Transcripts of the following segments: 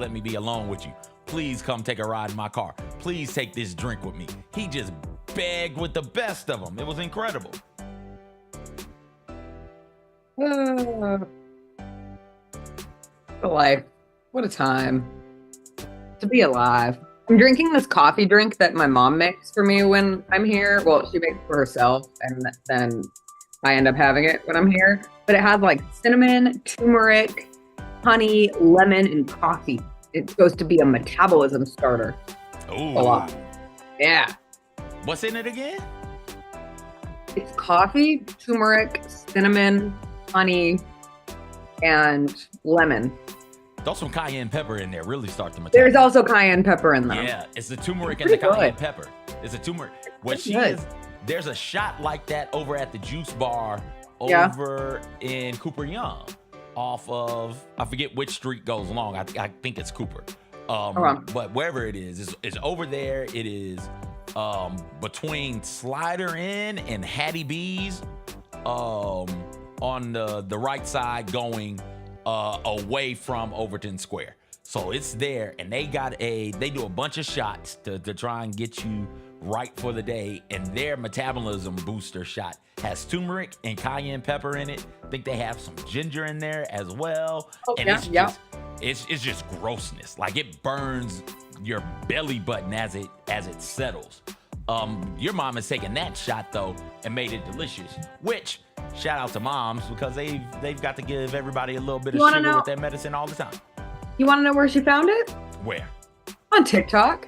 let me be alone with you. Please come take a ride in my car. Please take this drink with me. He just begged with the best of them. It was incredible. Life. What a time to be alive. I'm drinking this coffee drink that my mom makes for me when I'm here. Well, she makes it for herself, and then I end up having it when I'm here. But it has like cinnamon, turmeric, honey, lemon, and coffee. It's supposed to be a metabolism starter. Ooh. A lot. Yeah. What's in it again? It's coffee, turmeric, cinnamon, honey, and lemon. Throw some cayenne pepper in there. Really start the metabolism. There's also cayenne pepper in there. Yeah, it's the turmeric and the cayenne pepper. It's a turmeric. Good. There's a shot like that over at the juice bar over in Cooper Young, off of, I forget which street goes along. I think it's Cooper. But wherever it is, it's over there. It is between Slider Inn and Hattie B's on the right side going away from Overton Square. So it's there, and they do a bunch of shots to try and get you right for the day, and their metabolism booster shot has turmeric and cayenne pepper in it. I think they have some ginger in there as well. Oh, and yeah, it's just grossness. Like, it burns your belly button as it settles. Your mom has taken that shot though and made it delicious, which shout out to moms, because they've got to give everybody a little bit of sugar with their medicine all the time. You want to know where she found it? Where? On TikTok.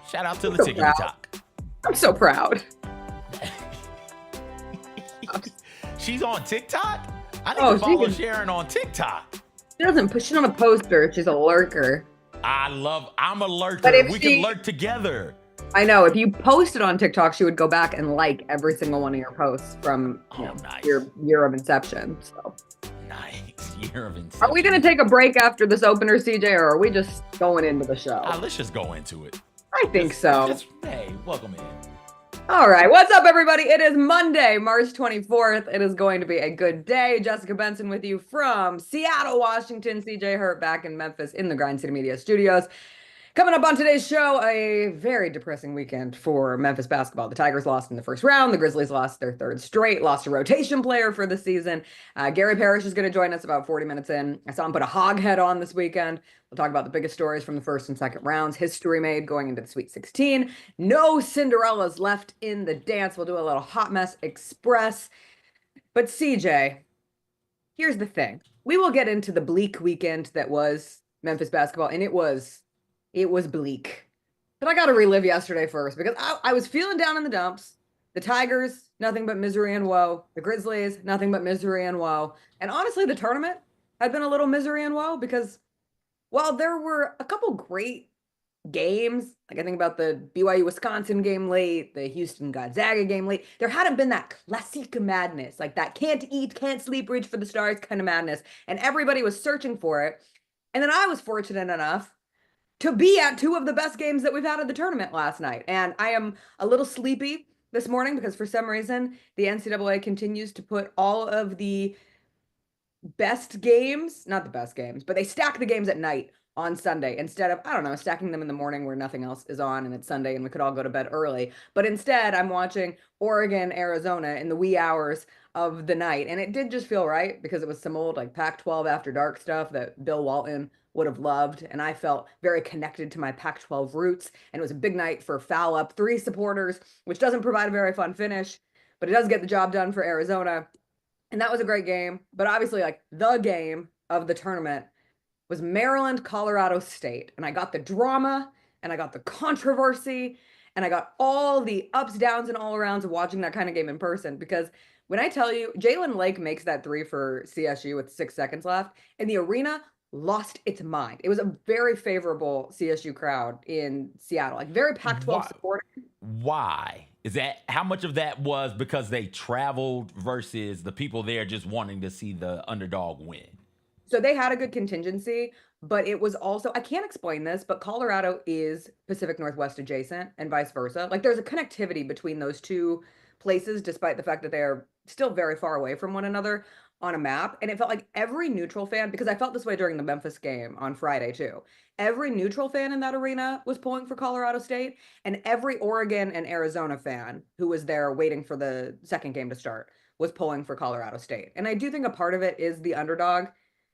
Shout out to the TikTok. I'm so proud. She's on TikTok? I need to follow Sharon on TikTok. She's not a poster. She's a lurker. I'm a lurker. We can lurk together. I know. If you posted on TikTok, she would go back and like every single one of your posts from nice. your year of inception. So nice. Year of inception. Are we going to take a break after this opener, CJ, or are we just going into the show? Let's just go into it. I think so. Hey, welcome in. All right. What's up, everybody? It is Monday, March 24th. It is going to be a good day. Jessica Benson with you from Seattle, Washington. CJ Hurt back in Memphis in the Grind City Media Studios. Coming up on today's show, a very depressing weekend for Memphis basketball. The Tigers lost in the first round. The Grizzlies lost their third straight, lost a rotation player for the season. Gary Parrish is going to join us about 40 minutes in. I saw him put a hog head on this weekend. We'll talk about the biggest stories from the first and second rounds, history made going into the Sweet 16. No Cinderellas left in the dance. We'll do a little hot mess express. But CJ, here's the thing. We will get into the bleak weekend that was Memphis basketball, and it was bleak. But I got to relive yesterday first, because I was feeling down in the dumps. The Tigers, nothing but misery and woe. The Grizzlies, nothing but misery and woe. And honestly, the tournament had been a little misery and woe, because while there were a couple great games, like I think about the BYU-Wisconsin game late, the Houston-Gonzaga game late, there hadn't been that classic madness, like that can't eat, can't sleep, reach for the stars kind of madness. And everybody was searching for it. And then I was fortunate enough to be at two of the best games that we've had at the tournament last night. And I am a little sleepy this morning because for some reason, the NCAA continues to put all of the best games, not the best games, but they stack the games at night on Sunday instead of, I don't know, stacking them in the morning where nothing else is on and it's Sunday and we could all go to bed early. But instead, I'm watching Oregon, Arizona in the wee hours of the night. And it did just feel right because it was some old like Pac-12 after dark stuff that Bill Walton would have loved, and I felt very connected to my Pac-12 roots, and it was a big night for Foul Up 3 supporters, which doesn't provide a very fun finish, but it does get the job done for Arizona, and that was a great game. But obviously, like, the game of the tournament was Maryland, Colorado State, and I got the drama, and I got the controversy, and I got all the ups, downs, and all-arounds of watching that kind of game in person, because when I tell you, Jalen Lake makes that 3 for CSU with 6 seconds left, and the arena lost its mind. It was a very favorable CSU crowd in Seattle, like very Pac-12 supporting. Why? Is that, how much of that was because they traveled versus the people there just wanting to see the underdog win? So they had a good contingency, but it was also, I can't explain this, but Colorado is Pacific Northwest adjacent and vice versa. Like there's a connectivity between those two places, despite the fact that they are still very far away from one another. on a map. And it felt like every neutral fan, because I felt this way during the Memphis game on Friday too. Every neutral fan in that arena was pulling for Colorado State, and every Oregon and Arizona fan who was there waiting for the second game to start was pulling for Colorado State. And I do think a part of it is the underdog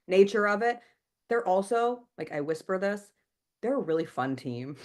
nature of it. They're also, like, I whisper this, they're a really fun team.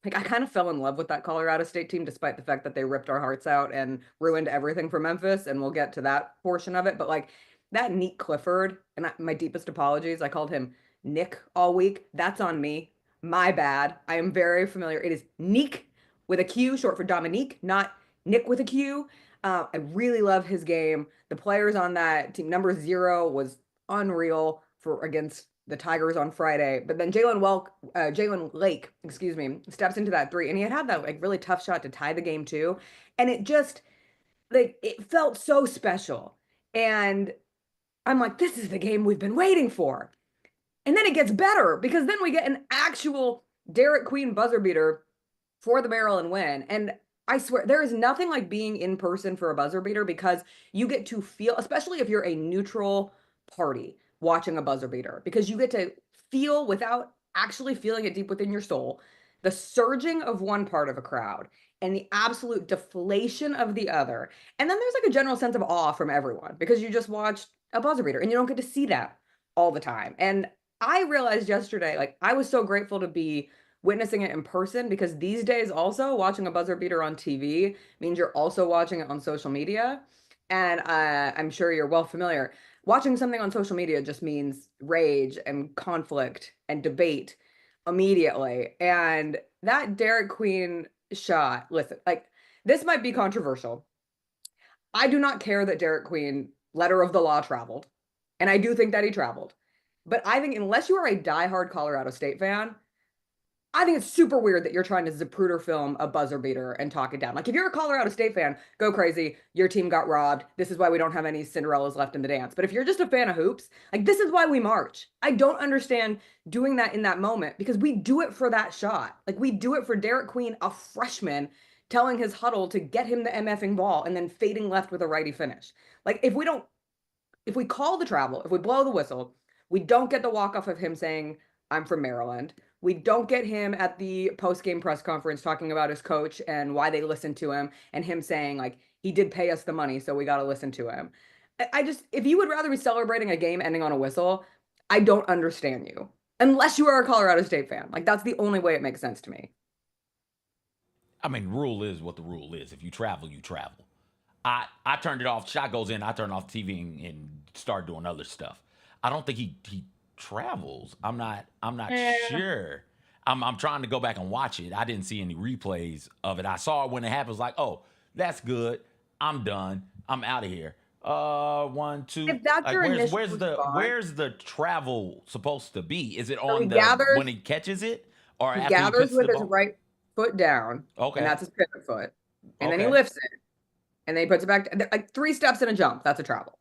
Like, I kind of fell in love with that Colorado State team, despite the fact that they ripped our hearts out and ruined everything for Memphis. And we'll get to that portion of it. But like that Nick Clifford, and my deepest apologies, I called him Nick all week. That's on me. My bad. I am very familiar. It is Nick with a Q, short for Dominique, not Nick with a Q. I really love his game. The players on that team, number 0 was unreal for against the Tigers on Friday. But then Jalen Lake, excuse me, steps into that 3, and he had that like really tough shot to tie the game too. And it just like it felt so special. And I'm like, this is the game we've been waiting for. And then it gets better because then we get an actual Derik Queen buzzer beater for the Maryland win. And I swear, there is nothing like being in person for a buzzer beater because you get to feel, especially if you're a neutral party watching a buzzer beater, because you get to feel without actually feeling it deep within your soul, the surging of one part of a crowd and the absolute deflation of the other. And then there's like a general sense of awe from everyone because you just watched a buzzer beater and you don't get to see that all the time. And I realized yesterday, like, I was so grateful to be witnessing it in person because these days also watching a buzzer beater on TV means you're also watching it on social media. And I'm sure you're well familiar. Watching something on social media just means rage and conflict and debate immediately. And that Derik Queen shot, listen, like, this might be controversial. I do not care that Derik Queen, letter of the law, traveled. And I do think that he traveled. But I think unless you are a diehard Colorado State fan, I think it's super weird that you're trying to Zapruder film a buzzer beater and talk it down. Like, if you're a Colorado State fan, go crazy. Your team got robbed. This is why we don't have any Cinderellas left in the dance. But if you're just a fan of hoops, like, this is why we march. I don't understand doing that in that moment because we do it for that shot. Like, we do it for Derik Queen, a freshman, telling his huddle to get him the MFing ball and then fading left with a righty finish. Like, if we call the travel, if we blow the whistle, we don't get the walk-off of him saying, I'm from Maryland. We don't get him at the post-game press conference talking about his coach and why they listened to him and him saying, like, he did pay us the money, so we got to listen to him. I just, if you would rather be celebrating a game ending on a whistle, I don't understand you. Unless you are a Colorado State fan. Like, that's the only way it makes sense to me. I mean, rule is what the rule is. If you travel, you travel. I turned it off. Shot goes in. I turned off TV and start doing other stuff. I don't think he travels. I'm not sure. I'm trying to go back and watch it. I didn't see any replays of it. I saw it when it happened. It was like, oh, that's good. I'm done. I'm out of here. 1, 2. If that's Like, your where's initial where's the travel supposed to be? Is it So on the when he catches it or he after he gathers puts with the his ball? right foot down, and Okay. that's his pivot foot. And then he Okay. lifts it, and then he puts it back, like 3 steps and a jump. That's a travel.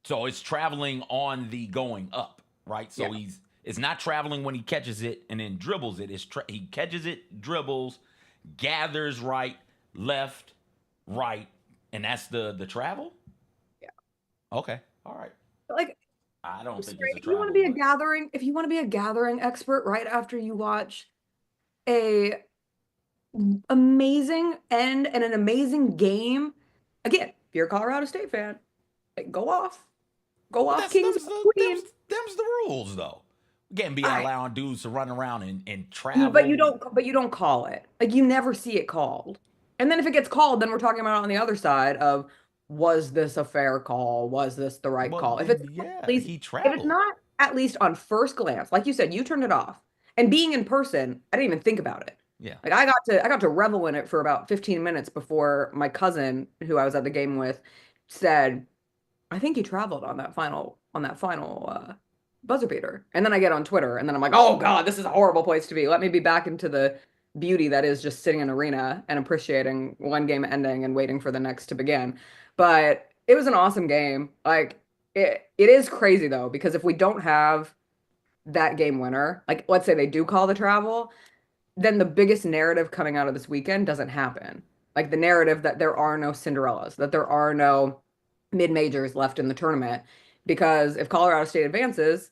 So it's traveling on the going up, right? So Yeah. it's not traveling when he catches it and then dribbles it. He catches it, dribbles, gathers right, left, right, and that's the travel. Yeah. Okay, all right. But like, I don't think sorry, it's a if you want to travel, be a but gathering, if you want to be a gathering expert right after you watch a amazing end and an amazing game, again, if you're a Colorado State fan, like, go off, that's Kings them's or the Queen. them's the rules though. We can't be I, allowing dudes to run around and but you travel. don't call it. Like, you never see it called. And then if it gets called, then we're talking about it on the other side of, was this a fair call? Was this the right But call? If then it's not at yeah, least he if it's traveled. not at least on first glance, like you said, you turned it off. And being in person, I didn't even think about it. Yeah. Like, I got to revel in it for about 15 minutes before my cousin, who I was at the game with, said, I think he traveled on that final buzzer beater. And then I get on Twitter and then I'm like, oh God, this is a horrible place to be. Let me be back into the beauty that is just sitting in an arena and appreciating one game ending and waiting for the next to begin. But it was an awesome game. Like, it is crazy though, because if we don't have that game winner, like, let's say they do call the travel, then the biggest narrative coming out of this weekend doesn't happen. Like, the narrative that there are no Cinderellas, that there are no mid-majors left in the tournament, because if Colorado State advances,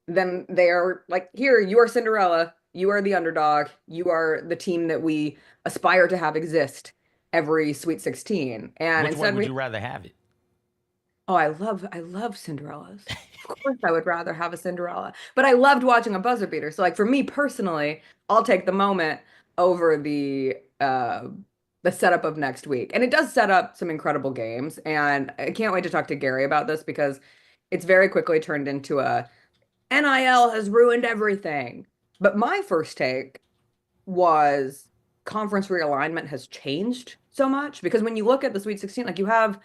then they're like, here, you are Cinderella, you are the underdog, you are the team that we aspire to have exist every Sweet 16. And Which way instead would we you rather have it? Oh, I love Cinderellas. Of course I would rather have a Cinderella. But I loved watching a buzzer beater. So like for me personally, I'll take the moment over the setup of next week. And it does set up some incredible games. And I can't wait to talk to Gary about this, because it's very quickly turned into a NIL has ruined everything. But my first take was conference realignment has changed so much, because when you look at the Sweet 16, like you have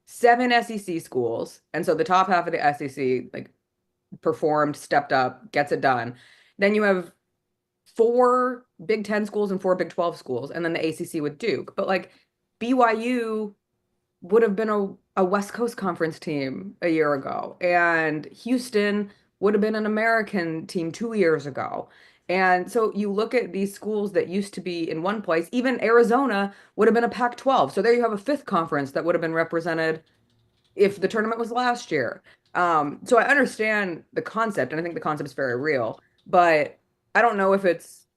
7 SEC schools, and so the top half of the SEC like performed, stepped up, gets it done. Then you have 4 Big 10 schools and 4 Big 12 schools, and then the ACC with Duke. But like BYU would have been a West Coast Conference team a year ago, and Houston would have been an American team 2 years ago. And so you look at these schools that used to be in one place, even Arizona would have been a Pac-12. So there you have a fifth conference that would have been represented if the tournament was last year. So I understand the concept, and I think the concept is very real, but I don't know if it's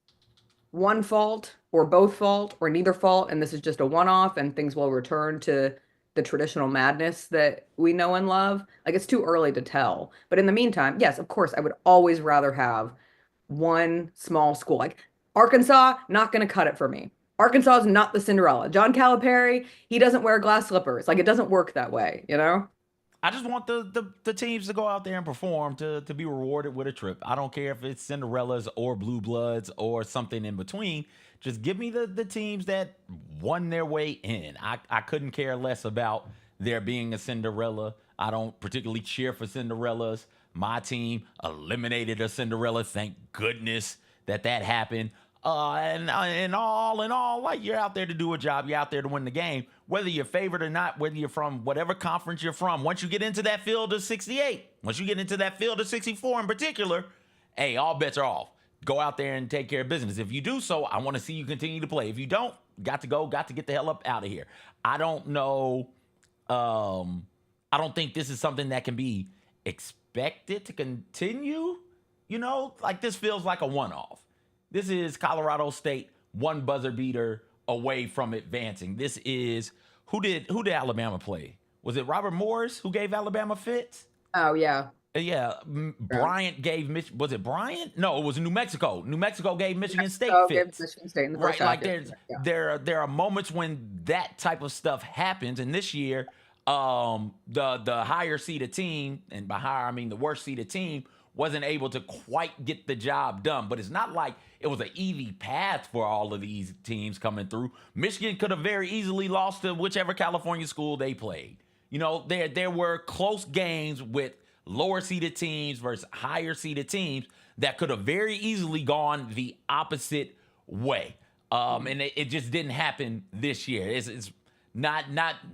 one fault or both fault or neither fault, and this is just a one-off and things will return to the traditional madness that we know and love. Like it's too early to tell. But in the meantime, yes, of course, I would always rather have one small school. Like Arkansas, not going to cut it for me. Arkansas is not the Cinderella. John Calipari, he doesn't wear glass slippers. Like it doesn't work that way, you know? I just want the teams to go out there and perform to be rewarded with a trip. I don't care if it's Cinderellas or Blue Bloods or something in between. Just give me the teams that won their way in. I couldn't care less about there being a Cinderella. I don't particularly cheer for Cinderellas. My team eliminated a Cinderella. Thank goodness that happened. And all in all, like you're out there to do a job. You're out there to win the game, whether you're favored or not, whether you're from whatever conference you're from. Once you get into that field of 68, once you get into that field of 64 in particular, hey, all bets are off. Go out there and take care of business. If you do so, I want to see you continue to play. If you don't, got to go, got to get the hell up out of here. I don't know. I don't think this is something that can be expected to continue. You know, like this feels like a one-off. This is Colorado State, one buzzer beater away from advancing. This is who did Alabama play? Was it Robert Morris who gave Alabama fits? Oh yeah. Yeah, Bryant gave was it Bryant? No, it was New Mexico. New Mexico gave Michigan State Gave fits. Michigan State in the Right, first like half. Yeah. there are moments when that type of stuff happens, and this year, the higher seeded team, and by higher I mean the worst seeded team, wasn't able to quite get the job done. But it's not like it was an easy path for all of these teams coming through. Michigan could have very easily lost to whichever California school they played. You know, there were close games with lower seeded teams versus higher seeded teams that could have very easily gone the opposite way. And it just didn't happen this year. It's not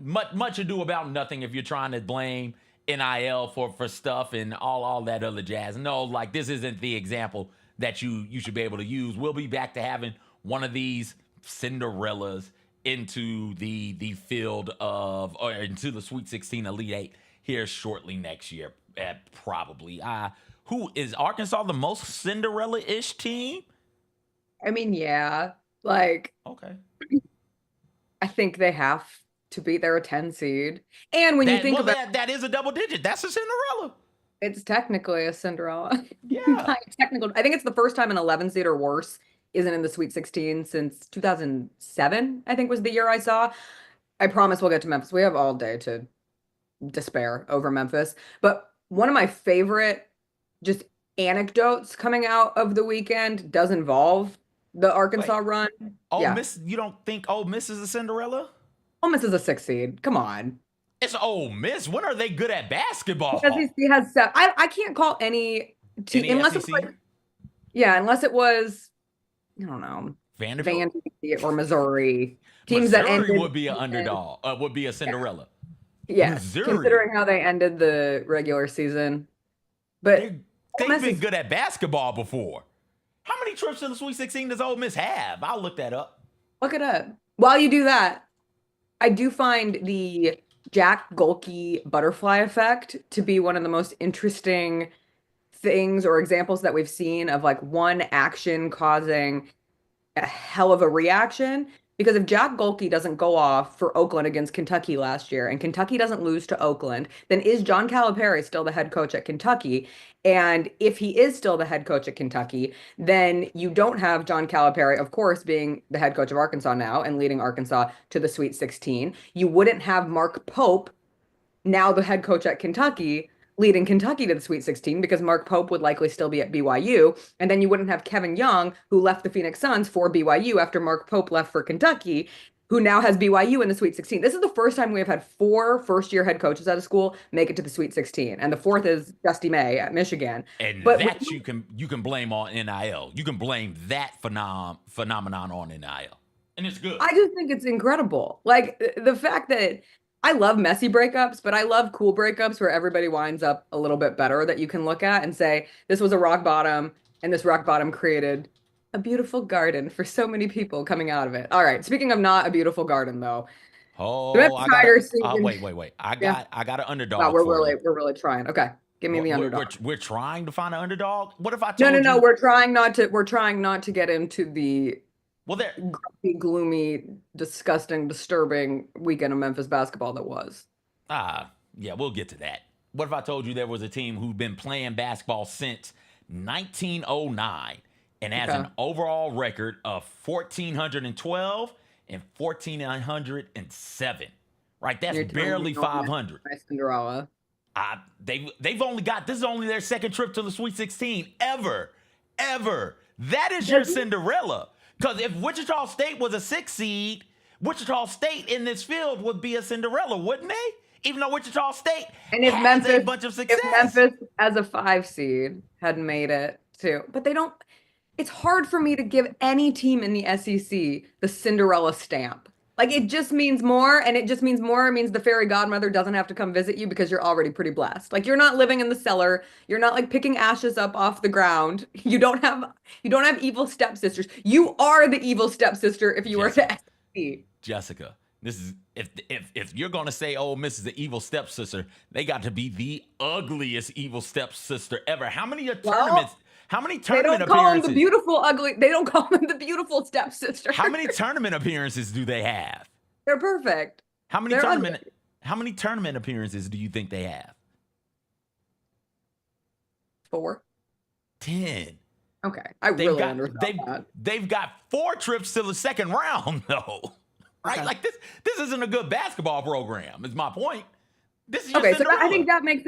much ado about nothing if you're trying to blame NIL for stuff and all that other jazz. No, like this isn't the example that you should be able to use. We'll be back to having one of these Cinderellas into the field of, or into the Sweet 16 Elite Eight here shortly next year, probably. Who is Arkansas the most Cinderella-ish team? I mean, yeah. Like Okay. I think they have to be there a 10 seed. And when you think about that is a double digit. That's a Cinderella. it's technically a Cinderella. Yeah. Technical. I think it's the first time an 11 seed or worse isn't in the Sweet 16 since 2007, I think was the year I saw. I promise we'll get to Memphis. We have all day to despair over Memphis. But one of my favorite just anecdotes coming out of the weekend does involve the Arkansas run. Ole Miss, you don't think Ole Miss is a Cinderella? Ole Miss is a 6 seed. Come on. It's Ole Miss. When are they good at basketball? SEC has I can't call any team unless it was, unless it was, I don't know, Vanderbilt or Missouri. Teams that ended would be an underdog. Would be a Cinderella. Yes, considering how they ended the regular season. But they've been good at basketball before. How many trips to the Sweet 16 does Ole Miss have? I'll look that up. Look it up. While you do that, I do find the Jack Gohlke butterfly effect to be one of the most interesting things or examples that we've seen of like one action causing a hell of a reaction. Because if Jack Gohlke doesn't go off for Oakland against Kentucky last year and Kentucky doesn't lose to Oakland, then is John Calipari still the head coach at Kentucky? And if he is still the head coach at Kentucky, then you don't have John Calipari, of course, being the head coach of Arkansas now and leading Arkansas to the Sweet 16. You wouldn't have Mark Pope, now the head coach at Kentucky, leading Kentucky to the Sweet 16 because Mark Pope would likely still be at BYU. And then you wouldn't have Kevin Young, who left the Phoenix Suns for BYU after Mark Pope left for Kentucky, who now has BYU in the Sweet 16. This is the first time we have had 4 first-year head coaches out of school make it to the Sweet 16. And the fourth is Dusty May at Michigan. And but that you can blame on NIL. You can blame that phenomenon on NIL. And it's good. I just think it's incredible. Like the fact that I love messy breakups, but I love cool breakups where everybody winds up a little bit better that you can look at and say, this was a rock bottom, and this rock bottom created a beautiful garden for so many people coming out of it. All right. Speaking of not a beautiful garden, though. Oh, wait. I got an underdog. Wow, we're really trying. Okay. Give me the underdog. We're trying to find an underdog. What if I told you? No. We're trying not to get into the grumpy, gloomy, disgusting, disturbing weekend of Memphis basketball that was. Yeah, we'll get to that. What if I told you there was a team who'd been playing basketball since 1909 and has an overall record of 1,412 and 1,407? Right, that's barely 500. Cinderella. They've only got, this is only their second trip to the Sweet 16 ever. That is your Cinderella. Because if Wichita State was a 6 seed, Wichita State in this field would be a Cinderella, wouldn't they? Even though Wichita State has a bunch of success. If Memphis as a 5 seed had made it too, but they don't. It's hard for me to give any team in the SEC the Cinderella stamp. Like it just means more, and it just means more. It means the fairy godmother doesn't have to come visit you because you're already pretty blessed. Like you're not living in the cellar. You're not like picking ashes up off the ground. You don't have evil stepsisters. You are the evil stepsister if you were to SEC. Jessica, this is if you're gonna say Ole Miss is the evil stepsister, they got to be the ugliest evil stepsister ever. How many tournaments? How many tournament appearances? They don't call them the beautiful ugly. They don't call them the beautiful stepsister. How many tournament appearances do they have? They're perfect. How many tournament appearances do you think they have? 4. 10. Okay, I really understand that. They've got 4 trips to the second round, though. Right? Okay. Like this isn't a good basketball program. Is my point. This is okay. So I think that makes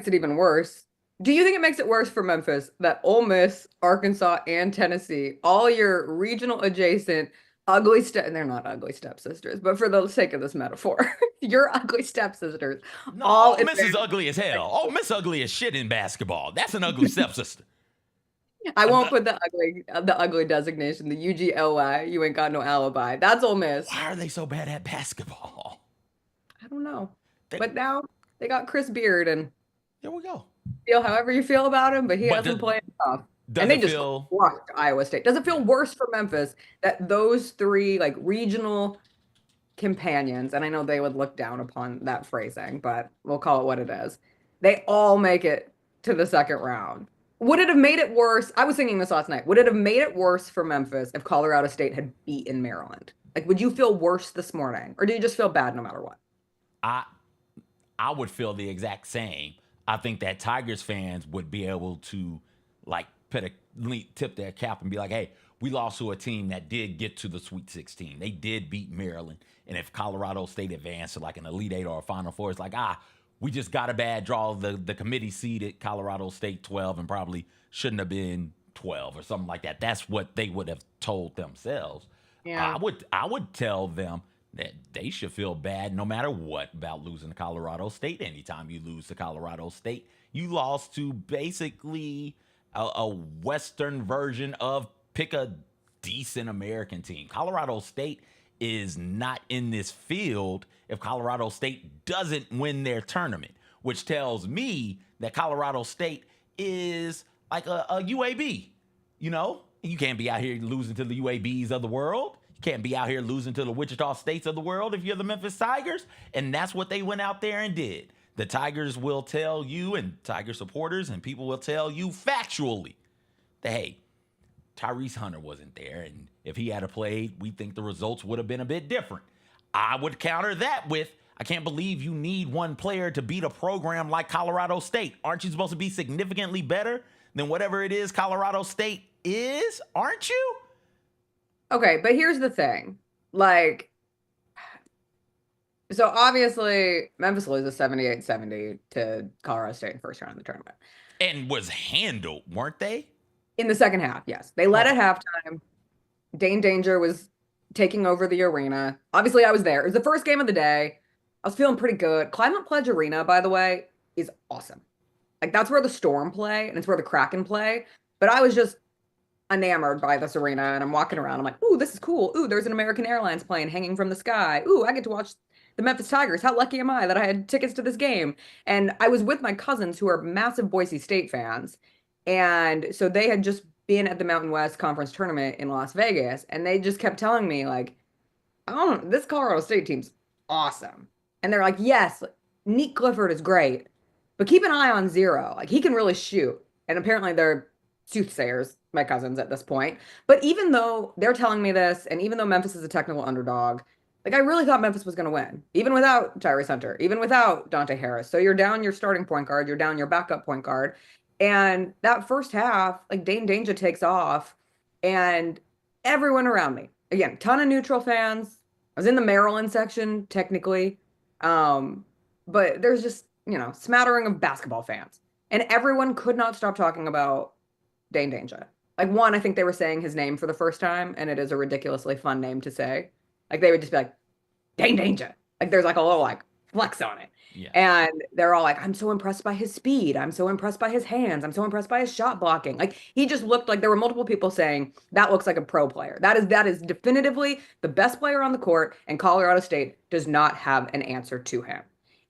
it even worse. Do you think it makes it worse for Memphis that Ole Miss, Arkansas, and Tennessee, all your regional adjacent ugly and they're not ugly stepsisters, but for the sake of this metaphor, your ugly stepsisters. No, Ole Miss is ugly as hell. Ole Miss ugly as shit in basketball. That's an ugly stepsister. I won't put the ugly designation, the UGLY. You ain't got no alibi. That's Ole Miss. Why are they so bad at basketball? I don't know. But now they got Chris Beard, and here we go. Feel however you feel about him, but he hasn't played enough. And they just crushed Iowa State. Does it feel worse for Memphis that those 3 like regional companions, and I know they would look down upon that phrasing, but we'll call it what it is, they all make it to the second round? Would it have made it worse? I was thinking this last night. Would it have made it worse for Memphis if Colorado State had beaten Maryland? Like, would you feel worse this morning, or do you just feel bad no matter what? I would feel the exact same. I think that Tigers fans would be able to like tip their cap and be like, hey, we lost to a team that did get to the Sweet 16. They did beat Maryland. And if Colorado State advanced to like an Elite 8 or a Final Four, it's like, we just got a bad draw. The committee seeded Colorado State 12 and probably shouldn't have been 12 or something like that. That's what they would have told themselves. Yeah. I would tell them that they should feel bad no matter what about losing to Colorado State. Anytime you lose to Colorado State, you lost to basically a Western version of pick a decent American team. Colorado State is not in this field if Colorado State doesn't win their tournament, which tells me that Colorado State is like a UAB. You know, you can't be out here losing to the UABs of the world. You Can't be out here losing to the Wichita States of the world if you're the Memphis Tigers. And that's what they went out there and did. The Tigers will tell you, and Tiger supporters and people will tell you factually that, hey, Tyrese Hunter wasn't there. And if he had played, we think the results would have been a bit different. I would counter that with, I can't believe you need one player to beat a program like Colorado State. Aren't you supposed to be significantly better than whatever it is Colorado State is? Aren't you? Okay, but here's the thing. Like, so obviously Memphis loses 78-70 to Colorado State in the first round of the tournament. And was handled, weren't they? In the second half, yes. They led at halftime. Dane Danger was taking over the arena. Obviously, I was there. It was the first game of the day. I was feeling pretty good. Climate Pledge Arena, by the way, is awesome. Like, that's where the Storm play, and it's where the Kraken play. But I was just enamored by this arena, and I'm walking around. I'm like, ooh, this is cool. Ooh, there's an American Airlines plane hanging from the sky. Ooh, I get to watch the Memphis Tigers. How lucky am I that I had tickets to this game? And I was with my cousins who are massive Boise State fans. And so they had just been at the Mountain West Conference tournament in Las Vegas, and they just kept telling me, like, oh, this Colorado State team's awesome. And they're like, yes, Nick Clifford is great, but keep an eye on Zero. Like, he can really shoot. And apparently they're soothsayers, my cousins, at this point. But even though they're telling me this, and even though Memphis is a technical underdog, like, I really thought Memphis was going to win, even without Tyrese Hunter, even without Dante Harris. So you're down your starting point guard, you're down your backup point guard. And that first half, like, Dane Danger takes off, and everyone around me, again, ton of neutral fans. I was in the Maryland section, technically. But there's just, smattering of basketball fans. And everyone could not stop talking about Dane Danger. Like, one, I think they were saying his name for the first time, and it is a ridiculously fun name to say. Like, they would just be like, Dane Danger. Like, there's like a little, like, flex on it. Yeah. And they're all like, I'm so impressed by his speed. I'm so impressed by his hands. I'm so impressed by his shot blocking. Like, he just looked like, there were multiple people saying that looks like a pro player. That is definitively the best player on the court, and Colorado State does not have an answer to him.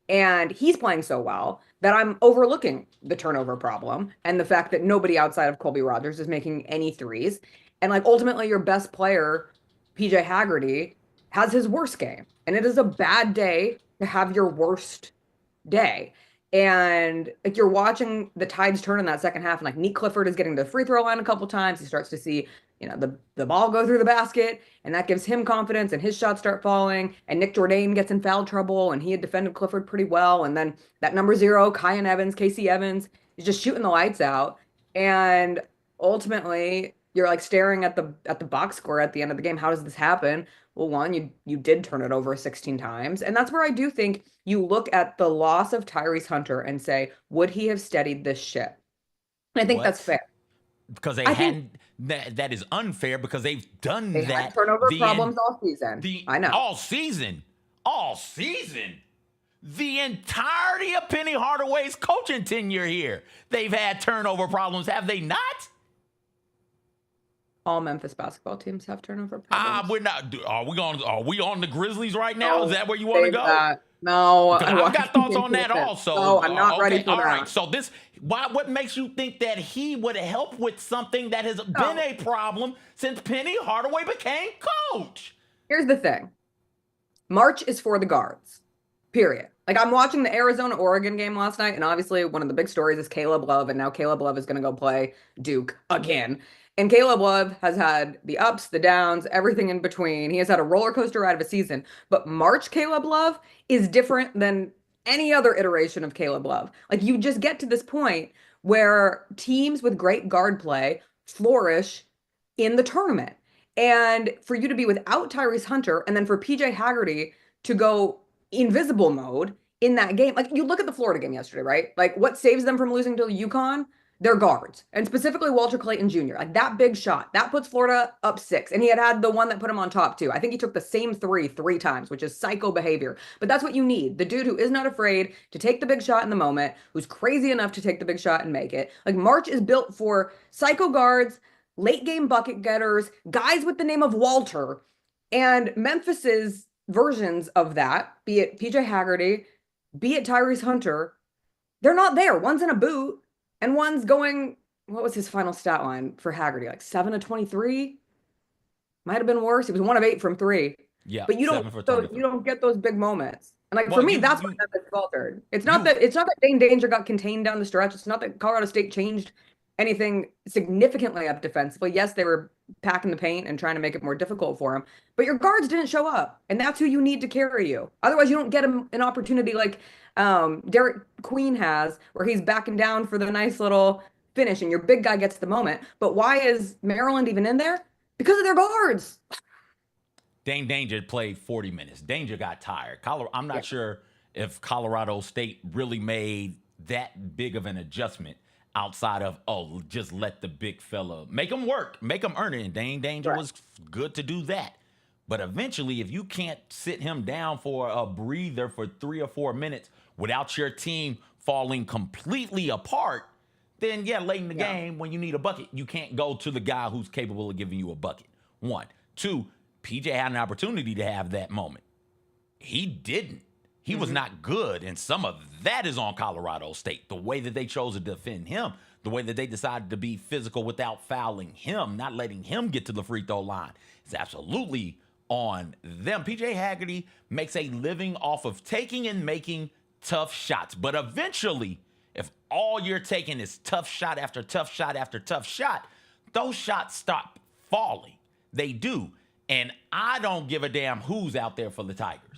And he's playing so well that I'm overlooking the turnover problem and the fact that nobody outside of Colby Rogers is making any threes. And, like, ultimately your best player, PJ Haggerty, has his worst game. And it is a bad day to have your worst day. And, like, you're watching the tides turn in that second half, and, like, Nick Clifford is getting to the free throw line a couple times. He starts to see, the ball go through the basket, and that gives him confidence, and his shots start falling. And Nick Jourdain gets in foul trouble, and he had defended Clifford pretty well. And then that number 0, Casey Evans, is just shooting the lights out. And ultimately, you're, like, staring at the box score at the end of the game. How does this happen? Well, one, you did turn it over 16 times. And that's where I do think you look at the loss of Tyrese Hunter and say, would he have steadied this ship? And I think that's fair. Because they hadn't. That is unfair because they've done that. Had turnover problems all season. I know. All season. The entirety of Penny Hardaway's coaching tenure here, they've had turnover problems, have they not? All Memphis basketball teams have turnover problems. We're not. Are we on the Grizzlies right now? No, is that where you want to go? No, I've got thoughts on that also. No, I'm not ready for that. All right. So what makes you think that he would help with something that has been a problem since Penny Hardaway became coach? Here's the thing. March is for the guards. Period. Like, I'm watching the Arizona-Oregon game last night, and obviously one of the big stories is Caleb Love, and now Caleb Love is going to go play Duke again. And Caleb Love has had the ups, the downs, everything in between. He has had a roller coaster ride of a season. But March Caleb Love is different than any other iteration of Caleb Love. Like, you just get to this point where teams with great guard play flourish in the tournament. And for you to be without Tyrese Hunter, and then for PJ Haggerty to go invisible mode in that game. Like, you look at the Florida game yesterday, right? Like, what saves them from losing to UConn? Their guards, and specifically Walter Clayton Jr. Like, that big shot, that puts Florida up 6. And he had the one that put him on top too. I think he took the same 3 times, which is psycho behavior. But that's what you need. The dude who is not afraid to take the big shot in the moment, who's crazy enough to take the big shot and make it. Like, March is built for psycho guards, late game bucket getters, guys with the name of Walter. And Memphis's versions of that, be it PJ Haggerty, be it Tyrese Hunter, they're not there. One's in a boot. And one's going, what was his final stat line for Haggerty? Like 7 of 23? Might have been worse. He was 1 of 8 from 3. Yeah, But 7 for 23. you don't get those big moments. And like for Well, me, that's what Memphis faltered. It's not that Dane Danger got contained down the stretch. It's not that Colorado State changed anything significantly up defensively. Yes, they were packing the paint and trying to make it more difficult for him, but your guards didn't show up, and that's who you need to carry you. Otherwise, you don't get an opportunity like Derik Queen has, where he's backing down for the nice little finish, and your big guy gets the moment. But why is Maryland even in there? Because of their guards. Dane Danger played 40 minutes. Danger got tired. I'm not sure if Colorado State really made that big of an adjustment outside of, just let the big fella make him work, make him earn it. And Dane Danger was good to do that. But eventually, if you can't sit him down for a breather for 3 or 4 minutes without your team falling completely apart, then late in the game, when you need a bucket, you can't go to the guy who's capable of giving you a bucket. 1. 2, PJ had an opportunity to have that moment. He didn't. He was not good, and some of that is on Colorado State. The way that they chose to defend him, the way that they decided to be physical without fouling him, not letting him get to the free throw line, is absolutely on them. PJ Haggerty makes a living off of taking and making tough shots. But eventually, if all you're taking is tough shot after tough shot after tough shot, those shots stop falling. They do. And I don't give a damn who's out there for the Tigers.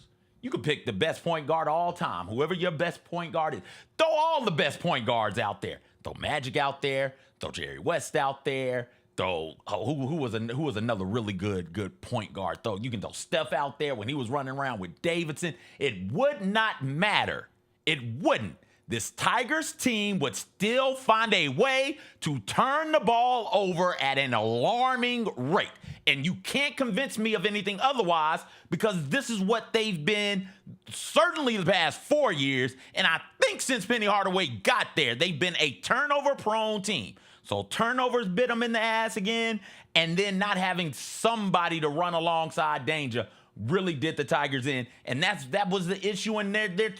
You could pick the best point guard of all time, whoever your best point guard is. Throw all the best point guards out there. Throw Magic out there. Throw Jerry West out there. Throw who was another really good point guard. You can throw Steph out there when he was running around with Davidson. It would not matter. It wouldn't. This Tigers team would still find a way to turn the ball over at an alarming rate. And you can't convince me of anything otherwise, because this is what they've been certainly the past 4 years. And I think since Penny Hardaway got there, they've been a turnover-prone team. So turnovers bit them in the ass again, and then not having somebody to run alongside Danger really did the Tigers in. And that was the issue in their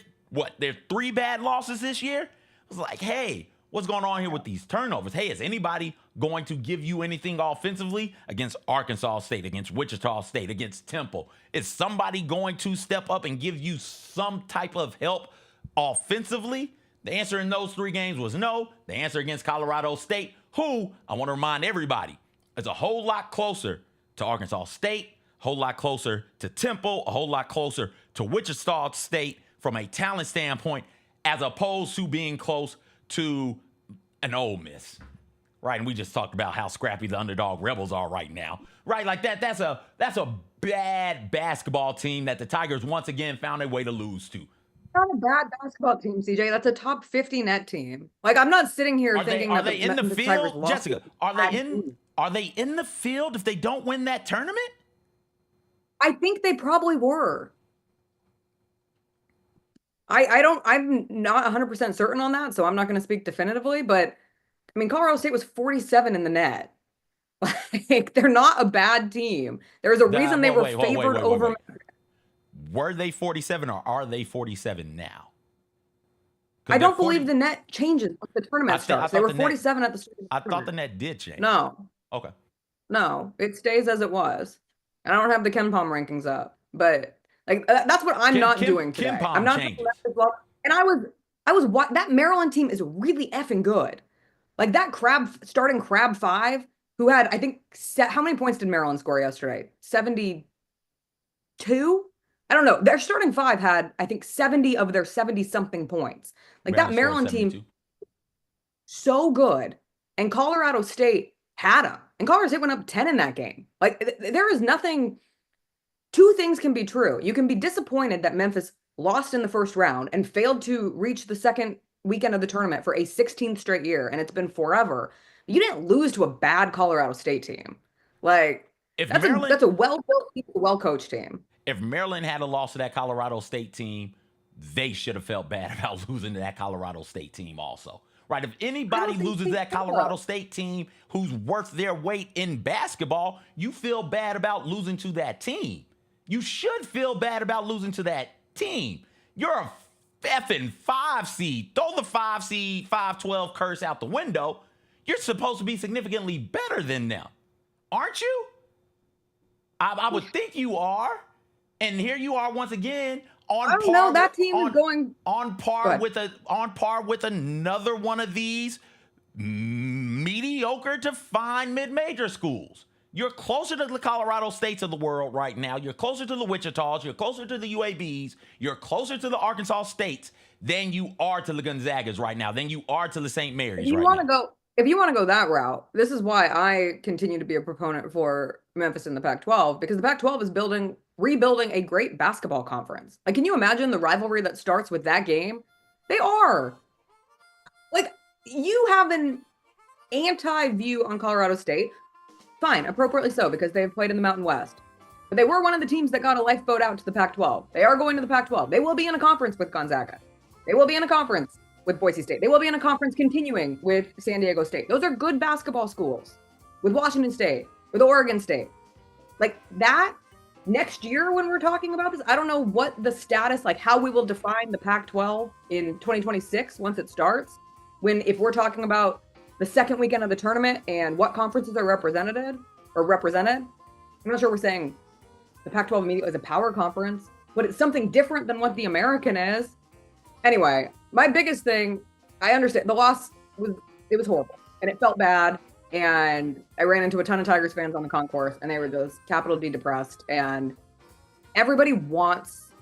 3 bad losses this year? It was like, hey, what's going on here with these turnovers? Hey, is anybody going to give you anything offensively against Arkansas State, against Wichita State, against Temple? Is somebody going to step up and give you some type of help offensively? The answer in those 3 games was no. The answer against Colorado State, who, I want to remind everybody, is a whole lot closer to Arkansas State, a whole lot closer to Temple, a whole lot closer to Wichita State from a talent standpoint, as opposed to being close to an Ole Miss, right? And we just talked about how scrappy the underdog Rebels are right now, right? Like that's a bad basketball team that the Tigers once again found a way to lose to. Not a bad basketball team, CJ. That's a top 50 net team. Like, I'm not sitting here thinking are that they in the field, Jessica? Are they in the field if they don't win that tournament? I think they probably were. I'm not 100% certain on that, so I'm not going to speak definitively, but I mean, Colorado State was 47 in the net. Like, they're not a bad team. There's a reason they were favored over. Were they 47 or are they 47 now? I don't believe the net changes once the tournament starts. They were 47 at the start. I thought the net did change. No. Okay. No, it stays as it was. I don't have the Ken Palm rankings up, but like that's what I'm not doing today. I'm not doing that as well. And I was that Maryland team is really effing good. Like that starting Crab 5, who had, I think, how many points did Maryland score yesterday? 72? I don't know. Their starting 5 had, I think, 70 of their 70-something points. Like that Maryland team, so good. And Colorado State had them. And Colorado State went up 10 in that game. Like there is nothing. 2 things can be true. You can be disappointed that Memphis lost in the first round and failed to reach the second weekend of the tournament for a 16th straight year, and it's been forever. You didn't lose to a bad Colorado State team. Like, that's a well-built, well-coached team. If Maryland had a loss to that Colorado State team, they should have felt bad about losing to that Colorado State team also. Right? If anybody loses that Colorado State team who's worth their weight in basketball, you feel bad about losing to that team. You should feel bad about losing to that team. You're a effing 5 seed. Throw the 5 seed, 5-12 curse out the window. You're supposed to be significantly better than them, aren't you? I would think you are. And here you are once again on I don't par. know. That team is going on par with another one of these mediocre to fine mid-major schools. You're closer to the Colorado States of the world right now. You're closer to the Wichitas. You're closer to the UABs. You're closer to the Arkansas States than you are to the Gonzagas right now, than you are to the St. Mary's. If you want to go that route, this is why I continue to be a proponent for Memphis in the Pac-12, because the Pac-12 is rebuilding a great basketball conference. Like, can you imagine the rivalry that starts with that game? They are. Like, you have an anti-view on Colorado State. Fine, appropriately so, because they've played in the Mountain West. But they were one of the teams that got a lifeboat out to the Pac-12. They are going to the Pac-12. They will be in a conference with Gonzaga. They will be in a conference with Boise State. They will be in a conference continuing with San Diego State. Those are good basketball schools. With Washington State, with Oregon State. Like that, next year when we're talking about this, I don't know what the status, like how we will define the Pac-12 in 2026 once it starts. If we're talking about the second weekend of the tournament and what conferences are represented. I'm not sure we're saying the Pac-12 immediately is a power conference, but it's something different than what the American is. Anyway, my biggest thing, I understand the loss it was horrible and it felt bad. And I ran into a ton of Tigers fans on the concourse and they were just capital D depressed. And everybody wants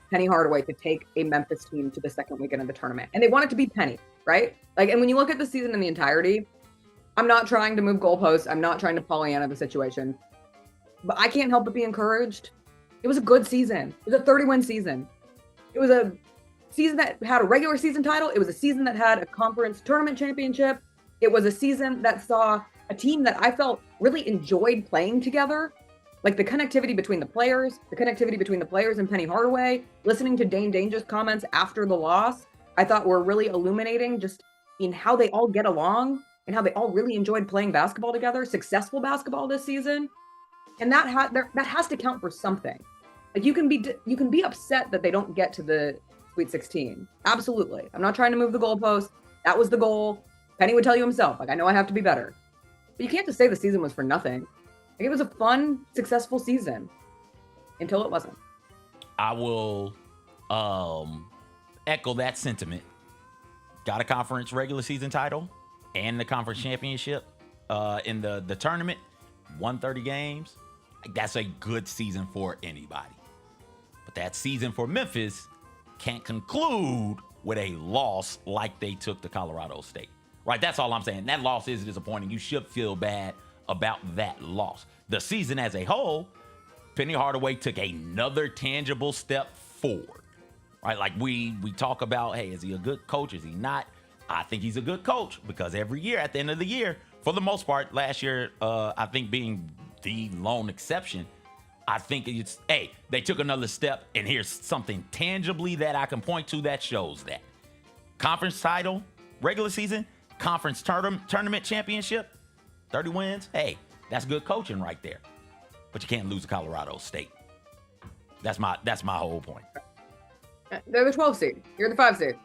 Penny Hardaway to take a Memphis team to the second weekend of the tournament. And they want it to be Penny, right? Like, and when you look at the season in the entirety, I'm not trying to move goalposts. I'm not trying to Pollyanna the situation, but I can't help but be encouraged. It was a good season. It was a 30-win season. It was a season that had a regular season title. It was a season that had a conference tournament championship. It was a season that saw a team that I felt really enjoyed playing together. Like the connectivity between the players and Penny Hardaway, listening to Dane Danger's comments after the loss, I thought were really illuminating just in how they all get along and how they all really enjoyed playing basketball together, successful basketball this season. And that has to count for something. Like you can be upset that they don't get to the Sweet 16. Absolutely. I'm not trying to move the goalpost. That was the goal. Penny would tell you himself, like, I know I have to be better. But you can't just say the season was for nothing. Like, it was a fun, successful season until it wasn't. I will echo that sentiment. Got a conference regular season title and the conference championship in the tournament. Won 30 games. That's a good season for anybody. But that season for Memphis can't conclude with a loss like they took to Colorado State. Right? That's all I'm saying. That loss is disappointing. You should feel bad about that loss. The season as a whole, Penny Hardaway took another tangible step forward. Right? Like we talk about, hey, is he a good coach? Is he not? I think he's a good coach because every year at the end of the year, for the most part, last year, I think being the lone exception, I think it's, hey, they took another step, and here's something tangibly that I can point to that shows that. Conference title, regular season, conference tournament championship, 30 wins. Hey, that's good coaching right there. But you can't lose to Colorado State. That's my whole point. They're the 12 seed. You're the 5 seed.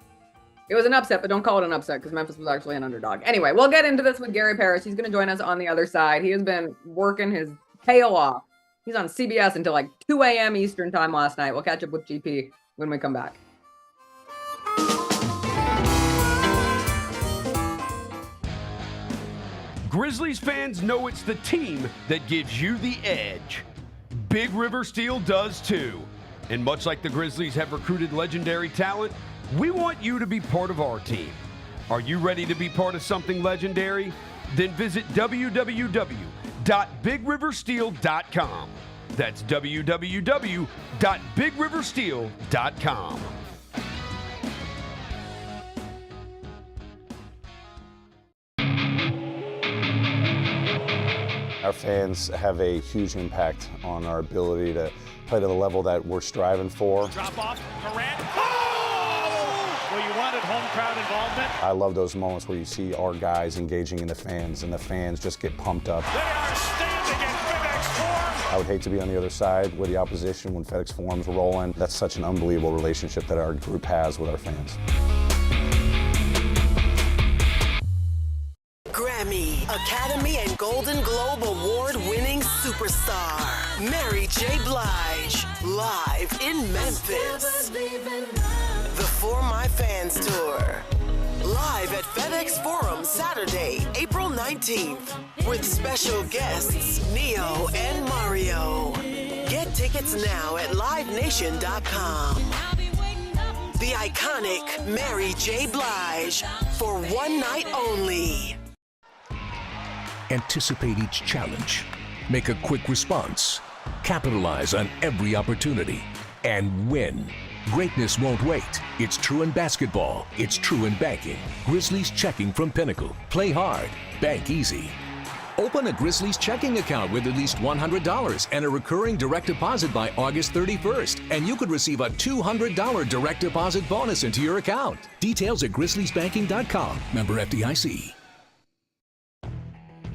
It was an upset, but don't call it an upset because Memphis was actually an underdog. Anyway, we'll get into this with Gary Parrish. He's going to join us on the other side. He has been working his tail off. He's on CBS until like 2 a.m. Eastern time last night. We'll catch up with GP when we come back. Grizzlies fans know it's the team that gives you the edge. Big River Steel does too. And much like the Grizzlies have recruited legendary talent, we want you to be part of our team. Are you ready to be part of something legendary? Then visit www.bigriversteel.com. That's www.bigriversteel.com. Our fans have a huge impact on our ability to play to the level that we're striving for. Drop off, Durant. Oh! Well, you wanted home crowd involvement. I love those moments where you see our guys engaging in the fans and the fans just get pumped up. They are standing in FedEx Forum. I would hate to be on the other side with the opposition when FedEx Forum's rolling. That's such an unbelievable relationship that our group has with our fans. Grammy, Academy, and Golden Globe Award-winning superstar, Mary J. Blige, live in Memphis. The For My Fans Tour, live at FedEx Forum Saturday, April 19th, with special guests Neo and Mario. Get tickets now at livenation.com. The iconic Mary J. Blige for one night only. Anticipate each challenge. Make a quick response. Capitalize on every opportunity and win. Greatness won't wait. It's true in basketball. It's true in banking. Grizzlies checking from Pinnacle. Play hard. Bank easy. Open a Grizzlies checking account with at least $100 and a recurring direct deposit by August 31st. And you could receive a $200 direct deposit bonus into your account. Details at grizzliesbanking.com. Member FDIC.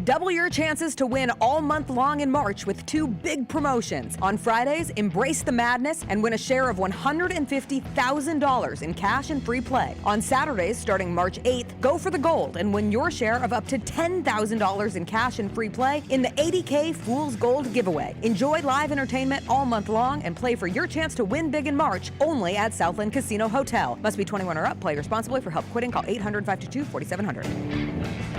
Double your chances to win all month long in March with 2 big promotions. On Fridays, embrace the madness and win a share of $150,000 in cash and free play. On Saturdays, starting March 8th, go for the gold and win your share of up to $10,000 in cash and free play in the 80K Fool's Gold giveaway. Enjoy live entertainment all month long and play for your chance to win big in March only at Southland Casino Hotel. Must be 21 or up. Play responsibly. For help quitting, call 800-522-4700.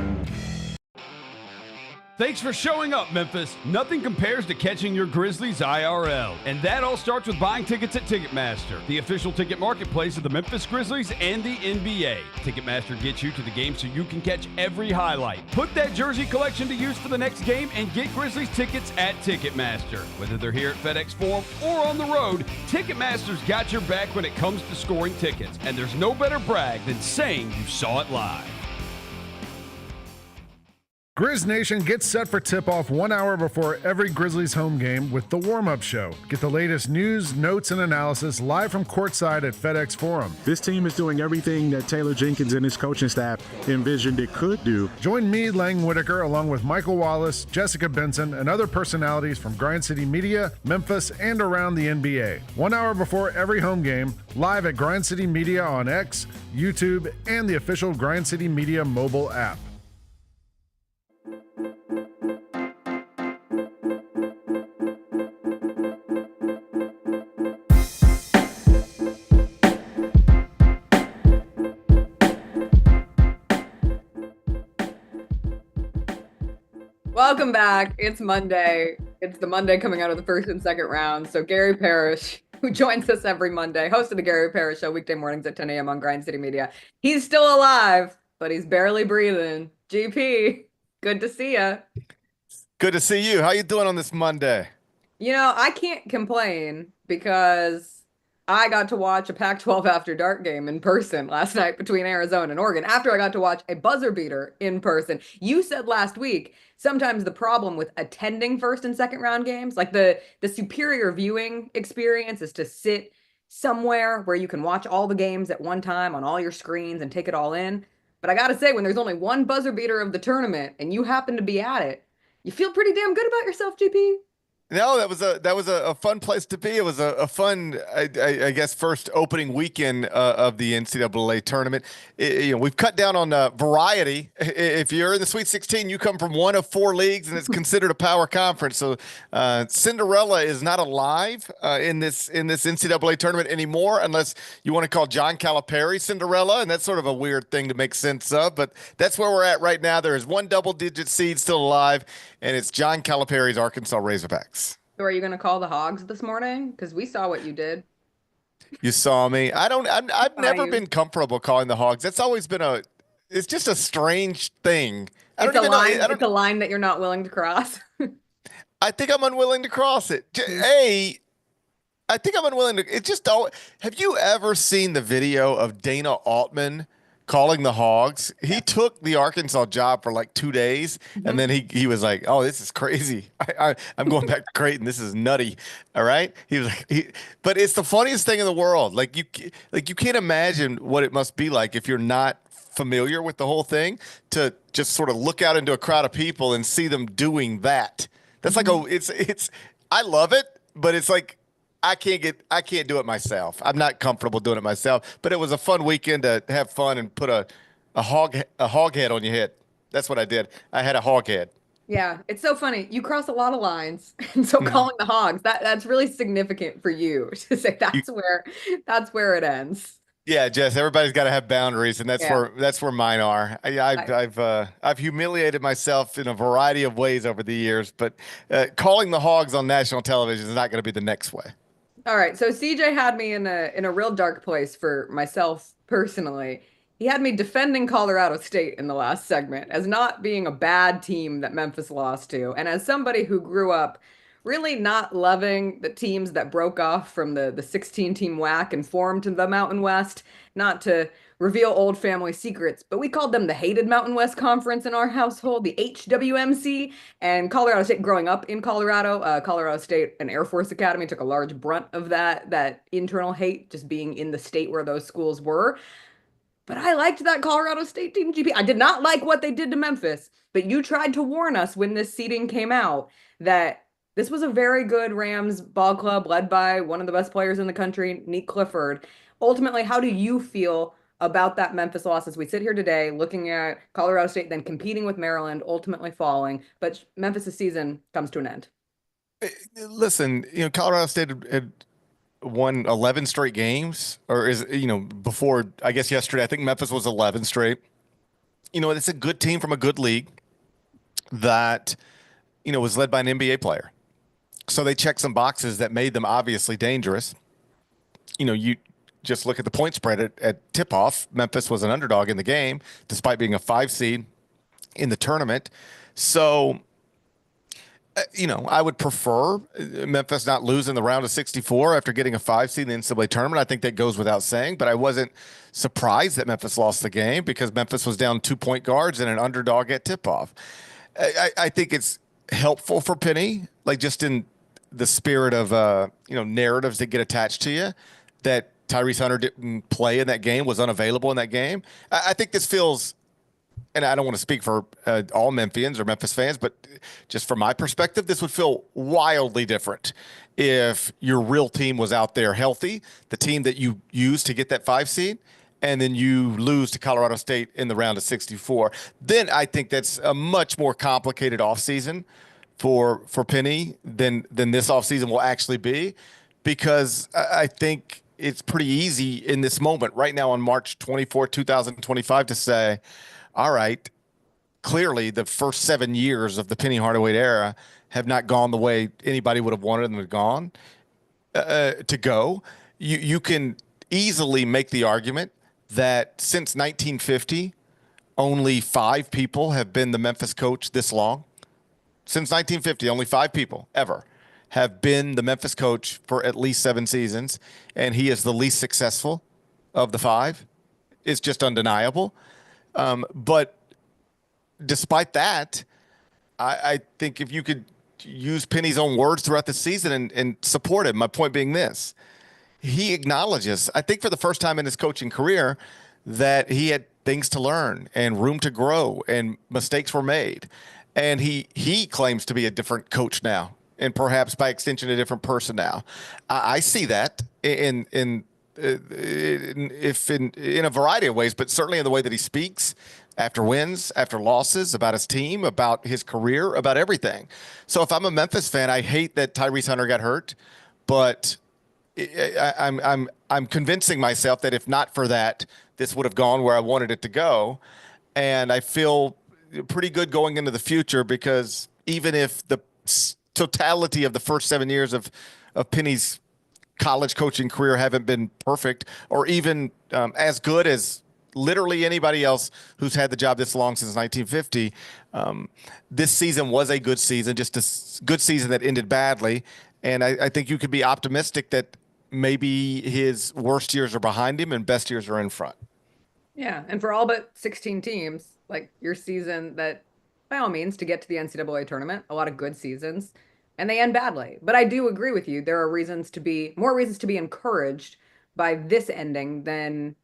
Thanks for showing up, Memphis. Nothing compares to catching your Grizzlies IRL. And that all starts with buying tickets at Ticketmaster, the official ticket marketplace of the Memphis Grizzlies and the NBA. Ticketmaster gets you to the game so you can catch every highlight. Put that jersey collection to use for the next game and get Grizzlies tickets at Ticketmaster. Whether they're here at FedEx Forum or on the road, Ticketmaster's got your back when it comes to scoring tickets. And there's no better brag than saying you saw it live. Grizz Nation gets set for tip-off 1 hour before every Grizzlies home game with the warm-up show. Get the latest news, notes, and analysis live from courtside at FedEx Forum. This team is doing everything that Taylor Jenkins and his coaching staff envisioned it could do. Join me, Lang Whitaker, along with Michael Wallace, Jessica Benson, and other personalities from Grind City Media, Memphis, and around the NBA. 1 hour before every home game, live at Grind City Media on X, YouTube, and the official Grind City Media mobile app. Welcome back. It's Monday. It's the Monday coming out of the first and second round. So Gary Parrish, who joins us every Monday, host of the Gary Parrish Show weekday mornings at 10 a.m. on Grind City Media. He's still alive, but he's barely breathing. GP, good to see you. Good to see you. How you doing on this Monday? You know, I can't complain because I got to watch a Pac-12 After Dark game in person last night between Arizona and Oregon after I got to watch a buzzer beater in person. You said last week, sometimes the problem with attending first and second round games, like the superior viewing experience is to sit somewhere where you can watch all the games at one time on all your screens and take it all in. But I got to say, when there's only one buzzer beater of the tournament and you happen to be at it, you feel pretty damn good about yourself, GP. No, that was a fun place to be. It was a fun, I guess, first opening weekend of the NCAA tournament. We've cut down on variety. If you're in the Sweet 16, you come from one of 4 leagues, and it's considered a power conference. So Cinderella is not alive in this NCAA tournament anymore, unless you want to call John Calipari Cinderella, and that's sort of a weird thing to make sense of. But that's where we're at right now. There is one double-digit seed still alive, and it's John Calipari's Arkansas Razorbacks. So are you going to call the Hogs this morning? Because we saw what you did. You saw me. I've never been comfortable calling the Hogs. That's always been it's just a strange thing. It's a line that you're not willing to cross. I think I'm unwilling to cross it. I think I'm unwilling to. It's just have you ever seen the video of Dana Altman calling the Hogs? He took the Arkansas job for like 2 days, and then he was like, "Oh, this is crazy. I'm going back to Creighton. This is nutty." All right. He was like, but it's the funniest thing in the world. Like you can't imagine what it must be like if you're not familiar with the whole thing to just sort of look out into a crowd of people and see them doing that. That's like it's. I love it, but it's like. I can't do it myself. I'm not comfortable doing it myself, but it was a fun weekend to have fun and put a hog head on your head. That's what I did. I had a hog head. Yeah, it's so funny. You cross a lot of lines, and so Mhm. calling the Hogs, that's really significant for you to say You- that's where it ends. yeah, Jess. Everybody's got to have boundaries, and Yeah. that's where mine are. I've humiliated myself in a variety of ways over the years, but calling the Hogs on national television is not going to be the next way. All right. So CJ had me in a real dark place for myself personally. He had me defending Colorado State in the last segment as not being a bad team that Memphis lost to. And as somebody who grew up really not loving the teams that broke off from the 16 team whack and formed the Mountain West, not to reveal old family secrets, but we called them the hated Mountain West Conference in our household, the HWMC. And Colorado State, growing up in Colorado, Colorado State and Air Force Academy took a large brunt of that internal hate, just being in the state where those schools were. But I liked that Colorado State team, GP. I did not like what they did to Memphis, but you tried to warn us when this seeding came out that this was a very good Rams ball club led by one of the best players in the country, Nick Clifford. Ultimately, how do you feel about that Memphis loss as we sit here today, looking at Colorado State, then competing with Maryland, ultimately falling, but Memphis' season comes to an end? Listen, Colorado State had won 11 straight games, or before, I guess yesterday, I think Memphis was 11 straight. It's a good team from a good league that, was led by an NBA player. So they checked some boxes that made them obviously dangerous. You just look at the point spread at tip-off. Memphis was an underdog in the game, despite being a 5 seed in the tournament. So, I would prefer Memphis not lose in the round of 64 after getting a 5 seed in the NCAA tournament. I think that goes without saying, but I wasn't surprised that Memphis lost the game because Memphis was down 2-point guards and an underdog at tip-off. I think it's helpful for Penny, like just in the spirit of narratives that get attached to you, that Tyrese Hunter didn't play in that game, was unavailable in that game. I think this feels, and I don't want to speak for all Memphians or Memphis fans, but just from my perspective, this would feel wildly different if your real team was out there healthy, the team that you used to get that 5 seed, and then you lose to Colorado State in the round of 64. Then I think that's a much more complicated offseason for Penny than this offseason will actually be, because I think it's pretty easy in this moment right now on March 24, 2025 to say, all right, clearly the first 7 years of the Penny Hardaway era have not gone the way anybody would have wanted them to go. You can easily make the argument that since 1950, only 5 people have been the Memphis coach this long. Since 1950, only 5 people ever have been the Memphis coach for at least 7 seasons, and he is the least successful of the 5. It's just undeniable. But despite that, I think if you could use Penny's own words throughout the season and support him, my point being this, he acknowledges, I think for the first time in his coaching career, that he had things to learn and room to grow and mistakes were made. And he claims to be a different coach now, and perhaps by extension, a different person now. I see that in a variety of ways, but certainly in the way that he speaks after wins, after losses, about his team, about his career, about everything. So if I'm a Memphis fan, I hate that Tyrese Hunter got hurt, but I'm convincing myself that if not for that, this would have gone where I wanted it to go. And I feel pretty good going into the future, because even if the totality of the first 7 years of Penny's college coaching career haven't been perfect, or even as good as literally anybody else who's had the job this long since 1950, this season was a good season, just a good season that ended badly. And I think you could be optimistic that maybe his worst years are behind him and best years are in front. Yeah, and for all but 16 teams, like your season that, by all means, to get to the NCAA tournament, a lot of good seasons, and they end badly. But I do agree with you. There are more reasons to be encouraged by this ending than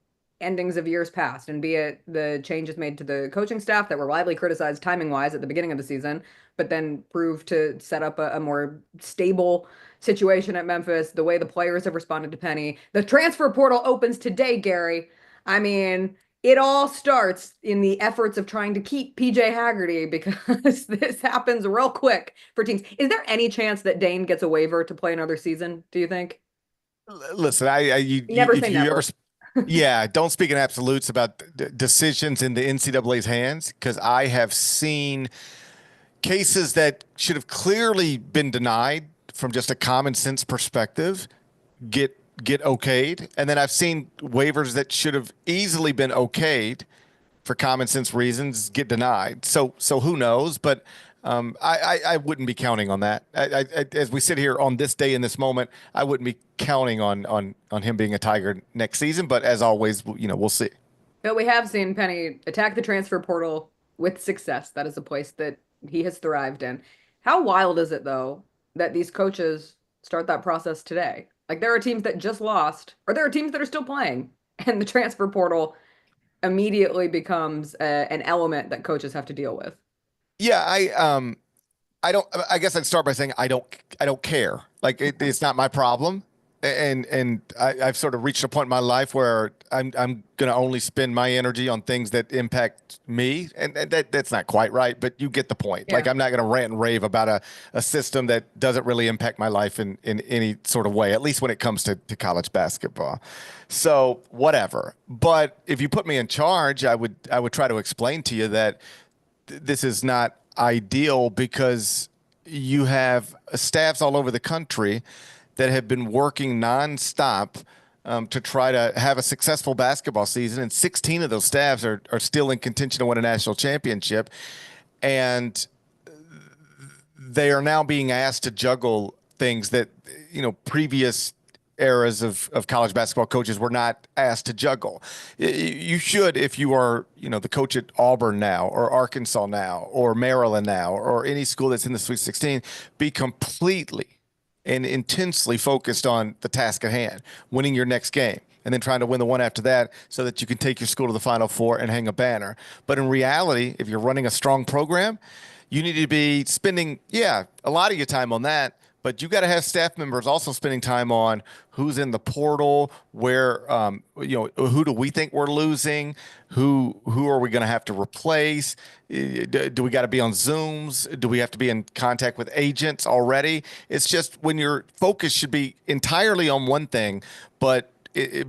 endings of years past, and be it the changes made to the coaching staff that were widely criticized timing-wise at the beginning of the season, but then proved to set up a more stable situation at Memphis, the way the players have responded to Penny. The transfer portal opens today, Gary. I mean, it all starts in the efforts of trying to keep PJ Haggerty because this happens real quick for teams. Is there any chance that Dane gets a waiver to play another season, do you think? Listen, you never if say you never. ever, yeah, don't speak in absolutes about decisions in the NCAA's hands, because I have seen cases that should have clearly been denied from just a common sense perspective get okayed, and then I've seen waivers that should have easily been okayed for common sense reasons get denied. So who knows? But I wouldn't be counting on that. As we sit here on this day in this moment, I wouldn't be counting on him being a Tiger next season. But as always, we'll see. But we have seen Penny attack the transfer portal with success. That is a place that he has thrived in. How wild is it, though, that these coaches start that process today? Like, there are teams that just lost, or there are teams that are still playing, and the transfer portal immediately becomes an element that coaches have to deal with. Yeah, I guess I'd start by saying I don't care. Like, it's not my problem. And I've sort of reached a point in my life where I'm going to only spend my energy on things that impact me. And that's not quite right, but you get the point. Yeah. Like, I'm not going to rant and rave about a system that doesn't really impact my life in any sort of way, at least when it comes to college basketball. So whatever. But if you put me in charge, I would try to explain to you that this is not ideal, because you have staffs all over the country that have been working nonstop to try to have a successful basketball season, and 16 of those staffs are still in contention to win a national championship, and they are now being asked to juggle things that previous eras of college basketball coaches were not asked to juggle. You should, if you are the coach at Auburn now, or Arkansas now, or Maryland now, or any school that's in the Sweet 16, be completely and intensely focused on the task at hand, winning your next game, and then trying to win the one after that so that you can take your school to the Final Four and hang a banner. But in reality, if you're running a strong program, you need to be spending, a lot of your time on that, but you got to have staff members also spending time on who's in the portal, where, who do we think we're losing, who are we going to have to replace, do we got to be on Zooms, do we have to be in contact with agents already? It's just, when your focus should be entirely on one thing, but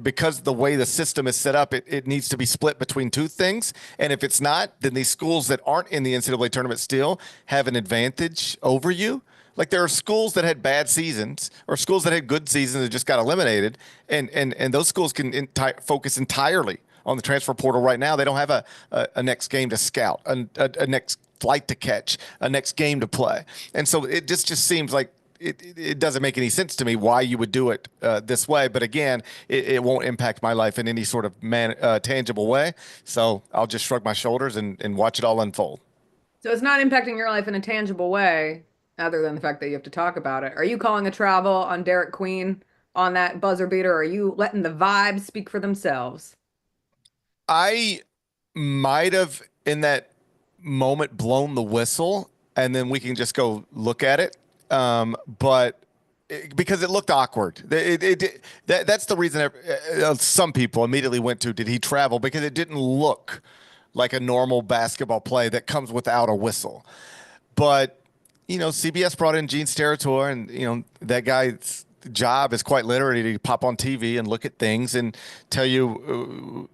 because the way the system is set up, it needs to be split between two things. And if it's not, then these schools that aren't in the NCAA tournament still have an advantage over you. Like, there are schools that had bad seasons, or schools that had good seasons that just got eliminated, and those schools can focus entirely on the transfer portal right now. They don't have a next game to scout, a next flight to catch, a next game to play. And so it just seems like it doesn't make any sense to me why you would do it this way. But again, it won't impact my life in any sort of tangible way. So I'll just shrug my shoulders and watch it all unfold. So it's not impacting your life in a tangible way, other than the fact that you have to talk about it. Are you calling a travel on Derik Queen on that buzzer beater? Or are you letting the vibes speak for themselves? I might have, in that moment, blown the whistle, and then we can just go look at it. But because it looked awkward. That's the reason some people immediately went to, did he travel? Because it didn't look like a normal basketball play that comes without a whistle. But CBS brought in Gene Steratore, and that guy's job is quite literally to pop on TV and look at things and tell you,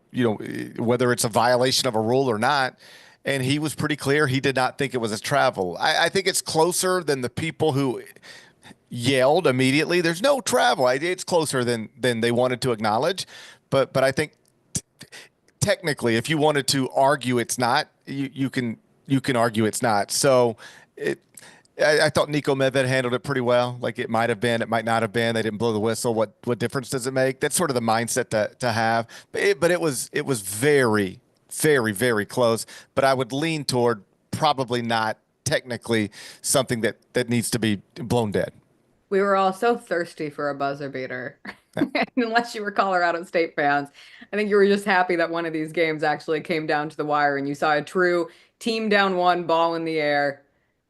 whether it's a violation of a rule or not. And he was pretty clear he did not think it was a travel. I think it's closer than the people who yelled immediately, "There's no travel." It's closer than they wanted to acknowledge. But I think technically, if you wanted to argue it's not, you can argue it's not. So I thought Nico Medved handled it pretty well. Like, it might have been, it might not have been. They didn't blow the whistle. What difference does it make? That's sort of the mindset to have. But it was very, very, very close. But I would lean toward probably not technically something that needs to be blown dead. We were all so thirsty for a buzzer beater. Unless you were Colorado State fans, I think you were just happy that one of these games actually came down to the wire and you saw a true team down one, ball in the air.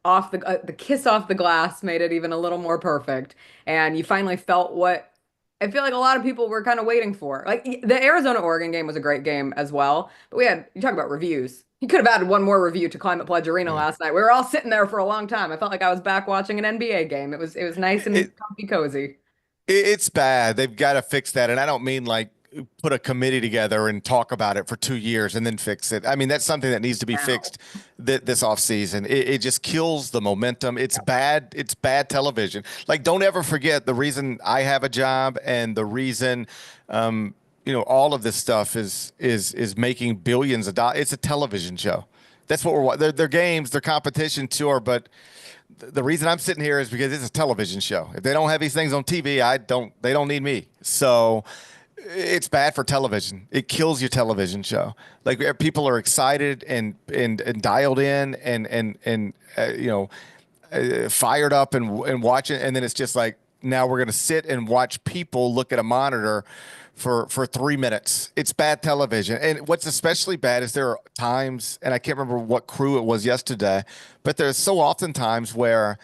Off the kiss off the glass made it even a little more perfect, and you finally felt what I feel like a lot of people were kind of waiting for. Like the Arizona-Oregon game was a great game as well. But you talk about reviews. You could have added one more review to Climate Pledge Arena last night. We were all sitting there for a long time. I felt like I was back watching an NBA game. It was nice and comfy cozy. It's bad. They've got to fix that. And I don't mean like put a committee together and talk about it for 2 years and then fix it. I mean, that's something that needs to be fixed this offseason. It just kills the momentum. It's bad. It's bad television. Like, don't ever forget the reason I have a job and the reason, all of this stuff is making billions of dollars. It's a television show. That's what we're watching. Their games, their competition, sure, but the reason I'm sitting here is because it's a television show. If they don't have these things on TV, they don't need me. So it's bad for television. It kills your television show. Like, people are excited and dialed in and fired up and watching. And then it's just like, now we're going to sit and watch people look at a monitor for 3 minutes. It's bad television. And what's especially bad is there are times, and I can't remember what crew it was yesterday, but there's so often times where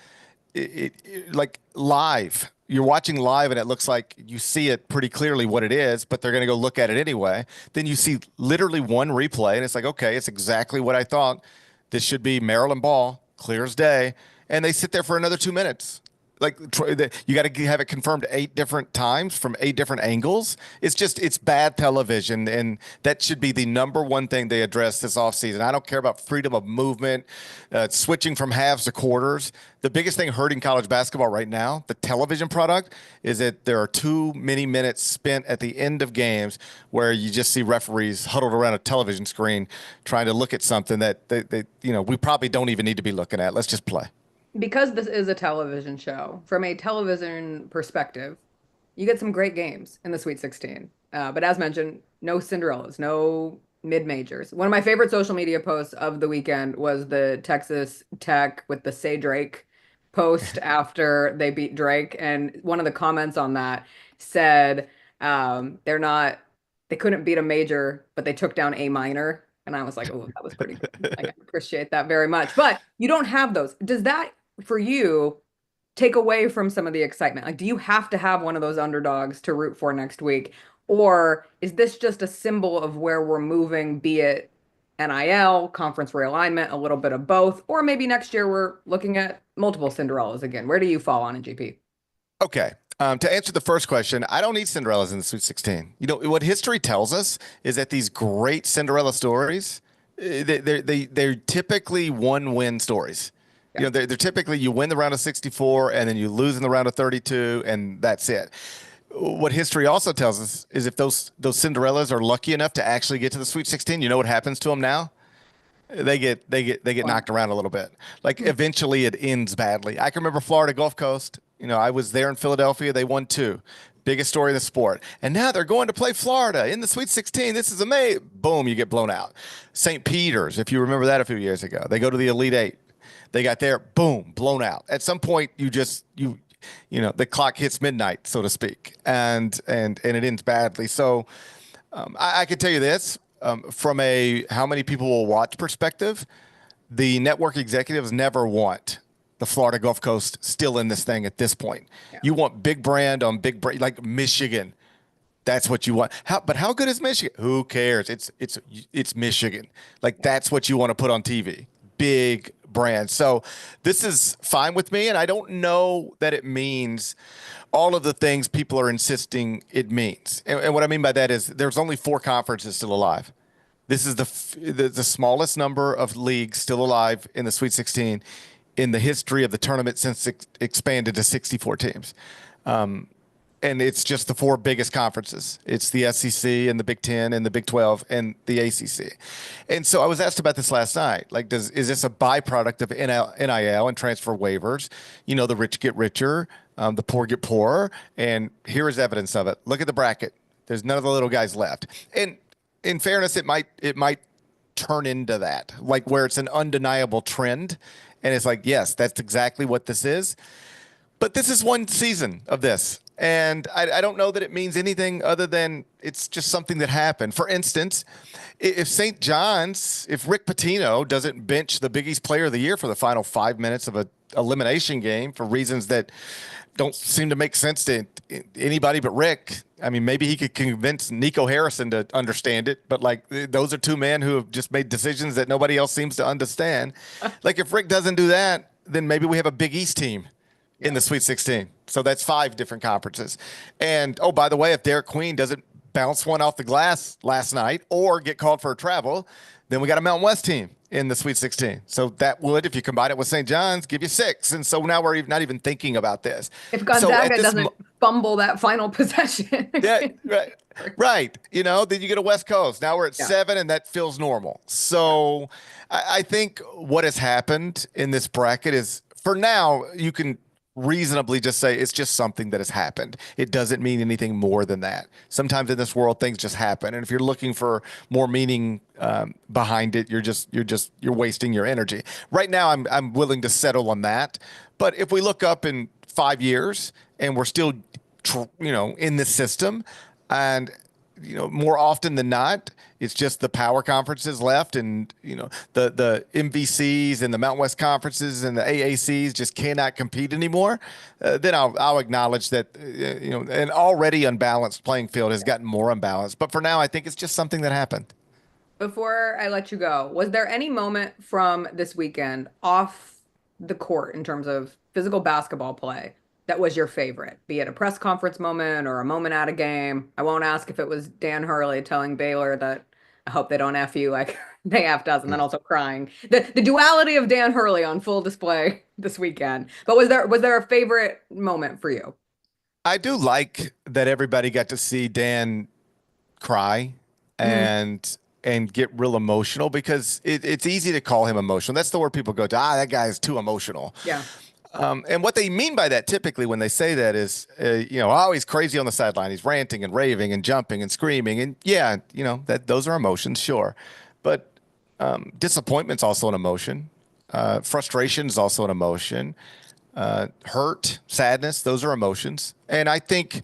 it like live, you're watching live and it looks like you see it pretty clearly what it is, but they're going to go look at it anyway. Then you see literally one replay and it's like, okay, it's exactly what I thought. This should be Maryland ball, clear as day. And they sit there for another 2 minutes. Like, you got to have it confirmed 8 different times from 8 different angles. It's bad television, and that should be the number one thing they address this offseason. I don't care about freedom of movement, switching from halves to quarters. The biggest thing hurting college basketball right now, the television product, is that there are too many minutes spent at the end of games where you just see referees huddled around a television screen trying to look at something that we probably don't even need to be looking at. Let's just play. Because this is a television show, from a television perspective, you get some great games in the Sweet 16. But as mentioned, no Cinderellas, no mid-majors. One of my favorite social media posts of the weekend was the Texas Tech with the Say Drake post after they beat Drake. And one of the comments on that said they couldn't beat a major, but they took down a minor. And I was like, oh, that was pretty good. I appreciate that very much. But you don't have those. Does that, for you, take away from some of the excitement? Like, do you have to have one of those underdogs to root for next week? Or is this just a symbol of where we're moving, be it NIL, conference realignment, a little bit of both, or maybe next year we're looking at multiple Cinderellas again? Where do you fall on it, GP? Okay. To answer the first question, I don't need Cinderellas in the Sweet 16. You know, what history tells us is that these great Cinderella stories, they're typically one-win stories. Yeah. You know, they're typically, you win the round of 64 and then you lose in the round of 32 and that's it. What history also tells us is if those Cinderellas are lucky enough to actually get to the Sweet 16, you know what happens to them now? They get knocked around a little bit. Like, eventually it ends badly. I can remember Florida Gulf Coast. You know, I was there in Philadelphia. They won 2. Biggest story in the sport. And now they're going to play Florida in the Sweet 16. This is amazing. Boom, you get blown out. St. Peter's, if you remember that a few years ago. They go to the Elite 8. They got there, boom, blown out. At some point, you know, the clock hits midnight, so to speak, and it ends badly. So I can tell you this, from a how many people will watch perspective, the network executives never want the Florida Gulf Coast still in this thing at this point. Yeah. You want big brand on big brand, like Michigan. That's what you want. But how good is Michigan? Who cares? It's Michigan. Like, that's what you want to put on TV. Big brand. So this is fine with me, and I don't know that it means all of the things people are insisting it means. And what I mean by that is there's only 4 conferences still alive. This is the smallest number of leagues still alive in the Sweet 16 in the history of the tournament since it expanded to 64 teams. And it's just the 4 biggest conferences. It's the SEC and the Big Ten and the Big 12 and the ACC. And so I was asked about this last night. Like, is this a byproduct of NIL and transfer waivers? You know, the rich get richer, the poor get poorer. And here is evidence of it. Look at the bracket. There's none of the little guys left. And in fairness, it might turn into that, like where it's an undeniable trend. And it's like, yes, that's exactly what this is. But this is one season of this. And I don't know that it means anything other than it's just something that happened. For instance, if St. John's, if Rick Pitino doesn't bench the Big East Player of the Year for the final 5 minutes of elimination game for reasons that don't seem to make sense to anybody but Rick. I mean, maybe he could convince Nico Harrison to understand it, but like those are two men who have just made decisions that nobody else seems to understand. Like if Rick doesn't do that, then maybe we have a Big East team in the Sweet 16. So that's 5 different conferences. And, oh, by the way, if Derik Queen doesn't bounce one off the glass last night or get called for a travel, then we got a Mountain West team in the Sweet 16. So that would, if you combine it with St. John's, give you 6. And so now we're not even thinking about this. If Gonzaga doesn't fumble that final possession. Yeah, right. You know, then you get a West Coast. Now we're at 7, and that feels normal. So I think what has happened in this bracket is, for now, you can reasonably just say it's just something that has happened. It doesn't mean anything more than that. Sometimes in this world, things just happen. And if you're looking for more meaning behind it, you're wasting your energy. Right now, I'm willing to settle on that. But if we look up in 5 years and we're still, in this system, and more often than not, it's just the power conferences left, and the MVCs and the Mountain West conferences and the AACs just cannot compete anymore. Then I'll acknowledge that an already unbalanced playing field has gotten more unbalanced. But for now, I think it's just something that happened. Before I let you go, was there any moment from this weekend off the court in terms of physical basketball play that was your favorite, be it a press conference moment or a moment at a game? I won't ask if it was Dan Hurley telling Baylor that I hope they don't F you like they F'd us, and then also crying. The duality of Dan Hurley on full display this weekend. But was there a favorite moment for you? I do like that everybody got to see Dan cry and get real emotional, because it's easy to call him emotional. That's the word people go to. That guy is too emotional. Yeah. And what they mean by that typically when they say that is, he's crazy on the sideline. He's ranting and raving and jumping and screaming. And those are emotions, sure. But disappointment's also an emotion. Frustration is also an emotion. Hurt, sadness, those are emotions. And I think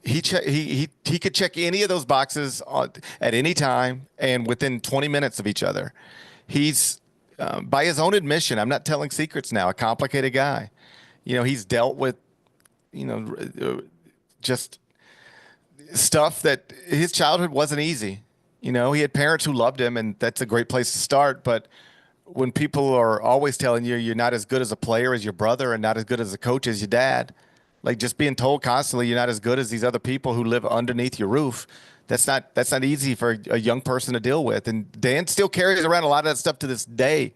he could check any of those boxes at any time and within 20 minutes of each other. He's, by his own admission, I'm not telling secrets now, a complicated guy. He's dealt with, just stuff that his childhood wasn't easy. He had parents who loved him, and that's a great place to start. But when people are always telling you you're not as good as a player as your brother and not as good as a coach as your dad, like just being told constantly you're not as good as these other people who live underneath your roof, that's not easy for a young person to deal with. And Dan still carries around a lot of that stuff to this day.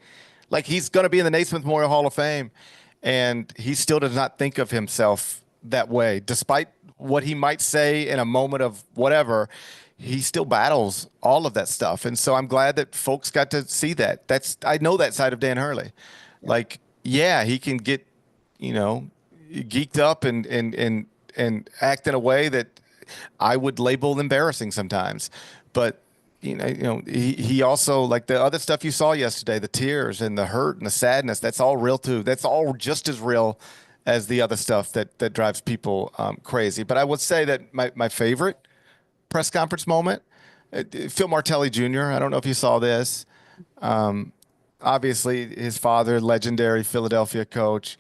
Like, he's going to be in the Naismith Memorial Hall of Fame, and he still does not think of himself that way. Despite what he might say in a moment of whatever, he still battles all of that stuff. And so I'm glad that folks got to see that. I know that side of Dan Hurley. Like, he can get, geeked up and act in a way that I would label embarrassing sometimes. But he also, like the other stuff you saw yesterday, the tears and the hurt and the sadness, that's all real too. That's all just as real as the other stuff that drives people crazy. But I would say that my favorite press conference moment, Phil Martelli Jr., I don't know if you saw this. Obviously his father, legendary Philadelphia coach,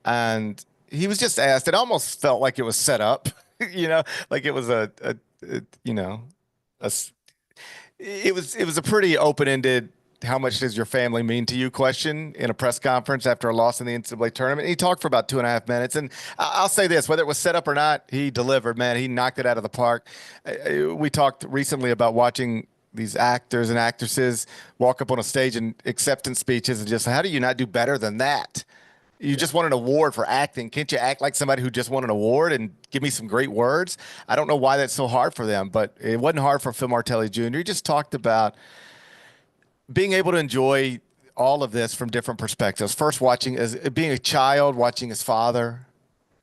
and he was just asked, it almost felt like it was set up. Like it was it was a pretty open-ended, how much does your family mean to you question in a press conference after a loss in the NCAA tournament. He talked for about 2.5 minutes. And I'll say this, whether it was set up or not, he delivered, man. He knocked it out of the park. We talked recently about watching these actors and actresses walk up on a stage and acceptance speeches, and just, how do you not do better than that? You just won an award for acting. Can't you act like somebody who just won an award and give me some great words? I don't know why that's so hard for them, but it wasn't hard for Phil Martelli Jr. He just talked about being able to enjoy all of this from different perspectives. First, being a child, watching his father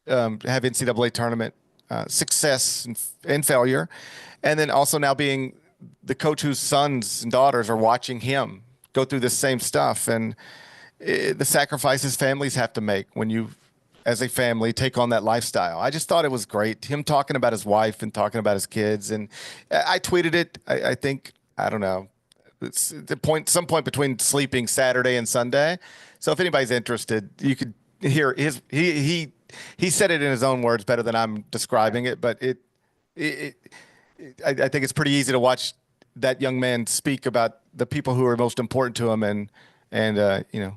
have NCAA tournament success and failure, and then also now being the coach whose sons and daughters are watching him go through this same stuff, and the sacrifices families have to make when you, as a family, take on that lifestyle. I just thought it was great. Him talking about his wife and talking about his kids. And I tweeted it. I think, I don't know, it's some point between sleeping Saturday and Sunday. So if anybody's interested, you could hear he said it in his own words better than I'm describing it, but I think it's pretty easy to watch that young man speak about the people who are most important to him, and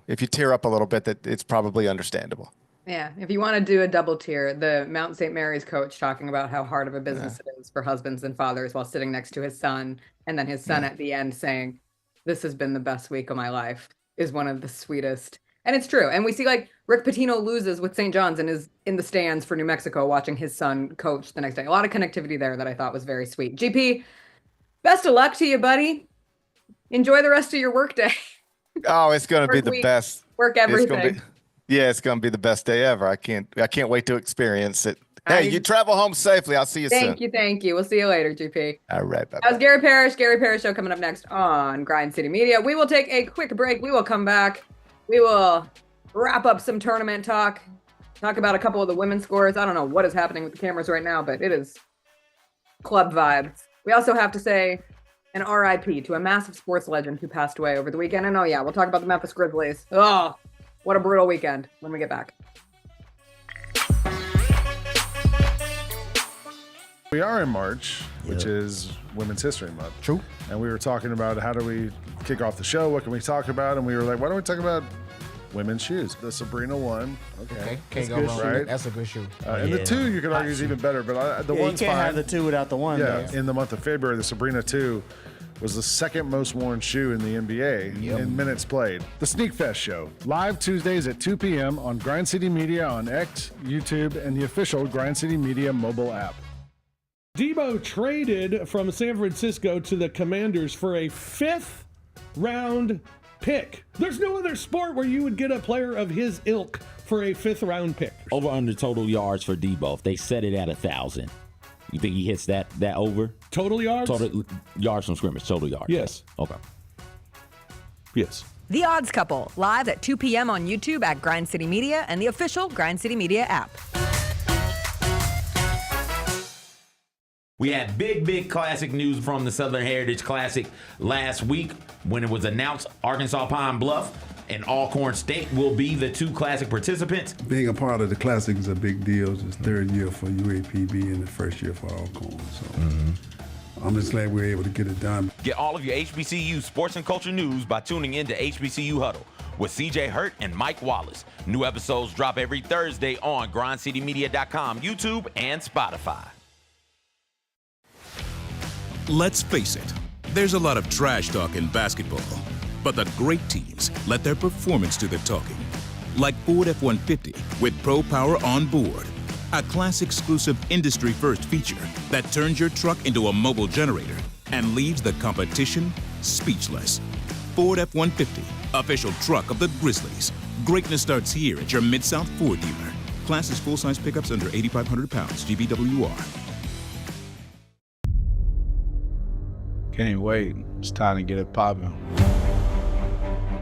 if you tear up a little bit, that it's probably understandable. Yeah, if you want to do a double tier, the Mount St. Mary's coach talking about how hard of a business it is for husbands and fathers while sitting next to his son, and then his son at the end saying, "This has been the best week of my life," is one of the sweetest. And it's true. And we see like Rick Pitino loses with St. John's and is in the stands for New Mexico watching his son coach the next day. A lot of connectivity there that I thought was very sweet. GP, best of luck to you, buddy. Enjoy the rest of your work day. Oh, it's going to be the best. Work everything. It's going to be the best day ever. I can't wait to experience it. Hey, you travel home safely. I'll see you soon. Thank you. We'll see you later, GP. All right. Bye-bye. That was Gary Parrish. Gary Parrish Show coming up next on Grind City Media. We will take a quick break. We will come back. We will wrap up some tournament talk about a couple of the women's scores. I don't know what is happening with the cameras right now, but it is club vibes. We also have to say an RIP to a massive sports legend who passed away over the weekend. And we'll talk about the Memphis Grizzlies. Oh, what a brutal weekend when we get back. We are in March, which is Women's History Month. True. And we were talking about how do we kick off the show? What can we talk about? And we were like, why don't we talk about women's shoes? The Sabrina one. Okay. Can't go wrong. Right? That's a good shoe. And the two, you could argue, is even better. But the one's you can't fine. have the two without the one. Yeah. Though. In the month of February, the Sabrina 2 was the second most worn shoe in the NBA in minutes played. The Sneak Fest Show, live Tuesdays at 2 p.m. on Grind City Media on X, YouTube, and the official Grind City Media mobile app. Debo traded from San Francisco to the Commanders for a 5th-round pick. There's no other sport where you would get a player of his ilk for a 5th-round pick. Over under total yards for Debo. If they set it at 1,000, you think he hits that over? Total yards? Total yards from scrimmage. Total yards. Yes. Okay. Yes. The Odds Couple, live at 2 p.m. on YouTube at Grind City Media and the official Grind City Media app. We had big classic news from the Southern Heritage Classic last week when it was announced Arkansas Pine Bluff and Alcorn State will be the 2 classic participants. Being a part of the classic is a big deal. It's the 3rd year for UAPB and the 1st year for Alcorn. So I'm just glad we were able to get it done. Get all of your HBCU sports and culture news by tuning in to HBCU Huddle with CJ Hurt and Mike Wallace. New episodes drop every Thursday on grindcitymedia.com, YouTube, and Spotify. Let's face it, there's a lot of trash talk in basketball, but the great teams let their performance do the talking. Like Ford F-150 with Pro Power on board, a class-exclusive industry-first feature that turns your truck into a mobile generator and leaves the competition speechless. Ford F-150, official truck of the Grizzlies. Greatness starts here at your Mid-South Ford dealer. Class is full-size pickups under 8,500 pounds, GVWR. Can't wait. It's time to get it popping.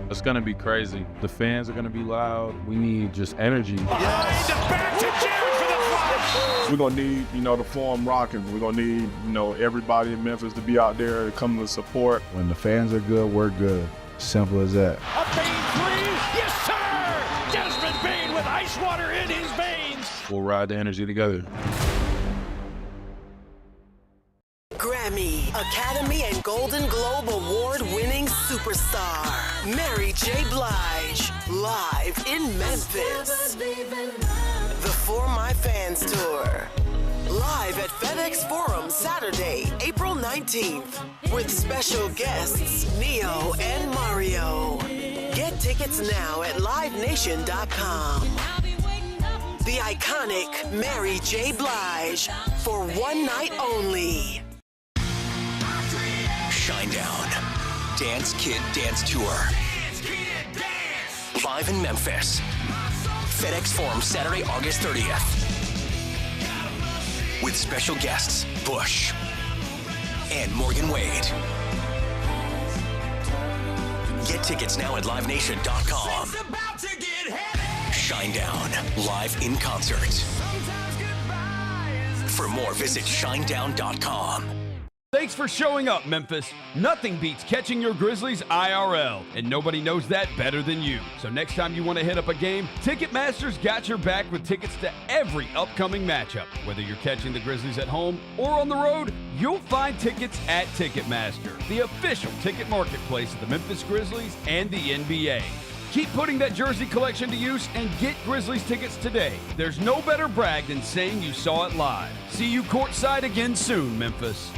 It's going to be crazy. The fans are going to be loud. We need just energy. Back to Jared for the flush. We're going to need, the Forum rocking. We're going to need, everybody in Memphis to be out there to come to support. When the fans are good, we're good. Simple as that. A Bain 3. Yes, sir. Desmond Bain with ice water in his veins. We'll ride the energy together. Grammy, Academy, and Golden Globe Award-winning superstar, Mary J. Blige, live in Memphis. The For My Fans Tour, live at FedEx Forum Saturday, April 19th, with special guests Neo and Mario. Get tickets now at livenation.com. The iconic Mary J. Blige for one night only. Shinedown, Dance Kid Dance Tour. Live in Memphis. FedEx Forum Saturday, August 30th. With special guests, Bush and Morgan Wade. Get tickets now at livenation.com. Shinedown, live in concert. For more, visit shinedown.com. Thanks for showing up, Memphis. Nothing beats catching your Grizzlies IRL, and nobody knows that better than you. So next time you want to hit up a game, Ticketmaster's got your back with tickets to every upcoming matchup. Whether you're catching the Grizzlies at home or on the road, you'll find tickets at Ticketmaster, the official ticket marketplace of the Memphis Grizzlies and the NBA. Keep putting that jersey collection to use and get Grizzlies tickets today. There's no better brag than saying you saw it live. See you courtside again soon, Memphis.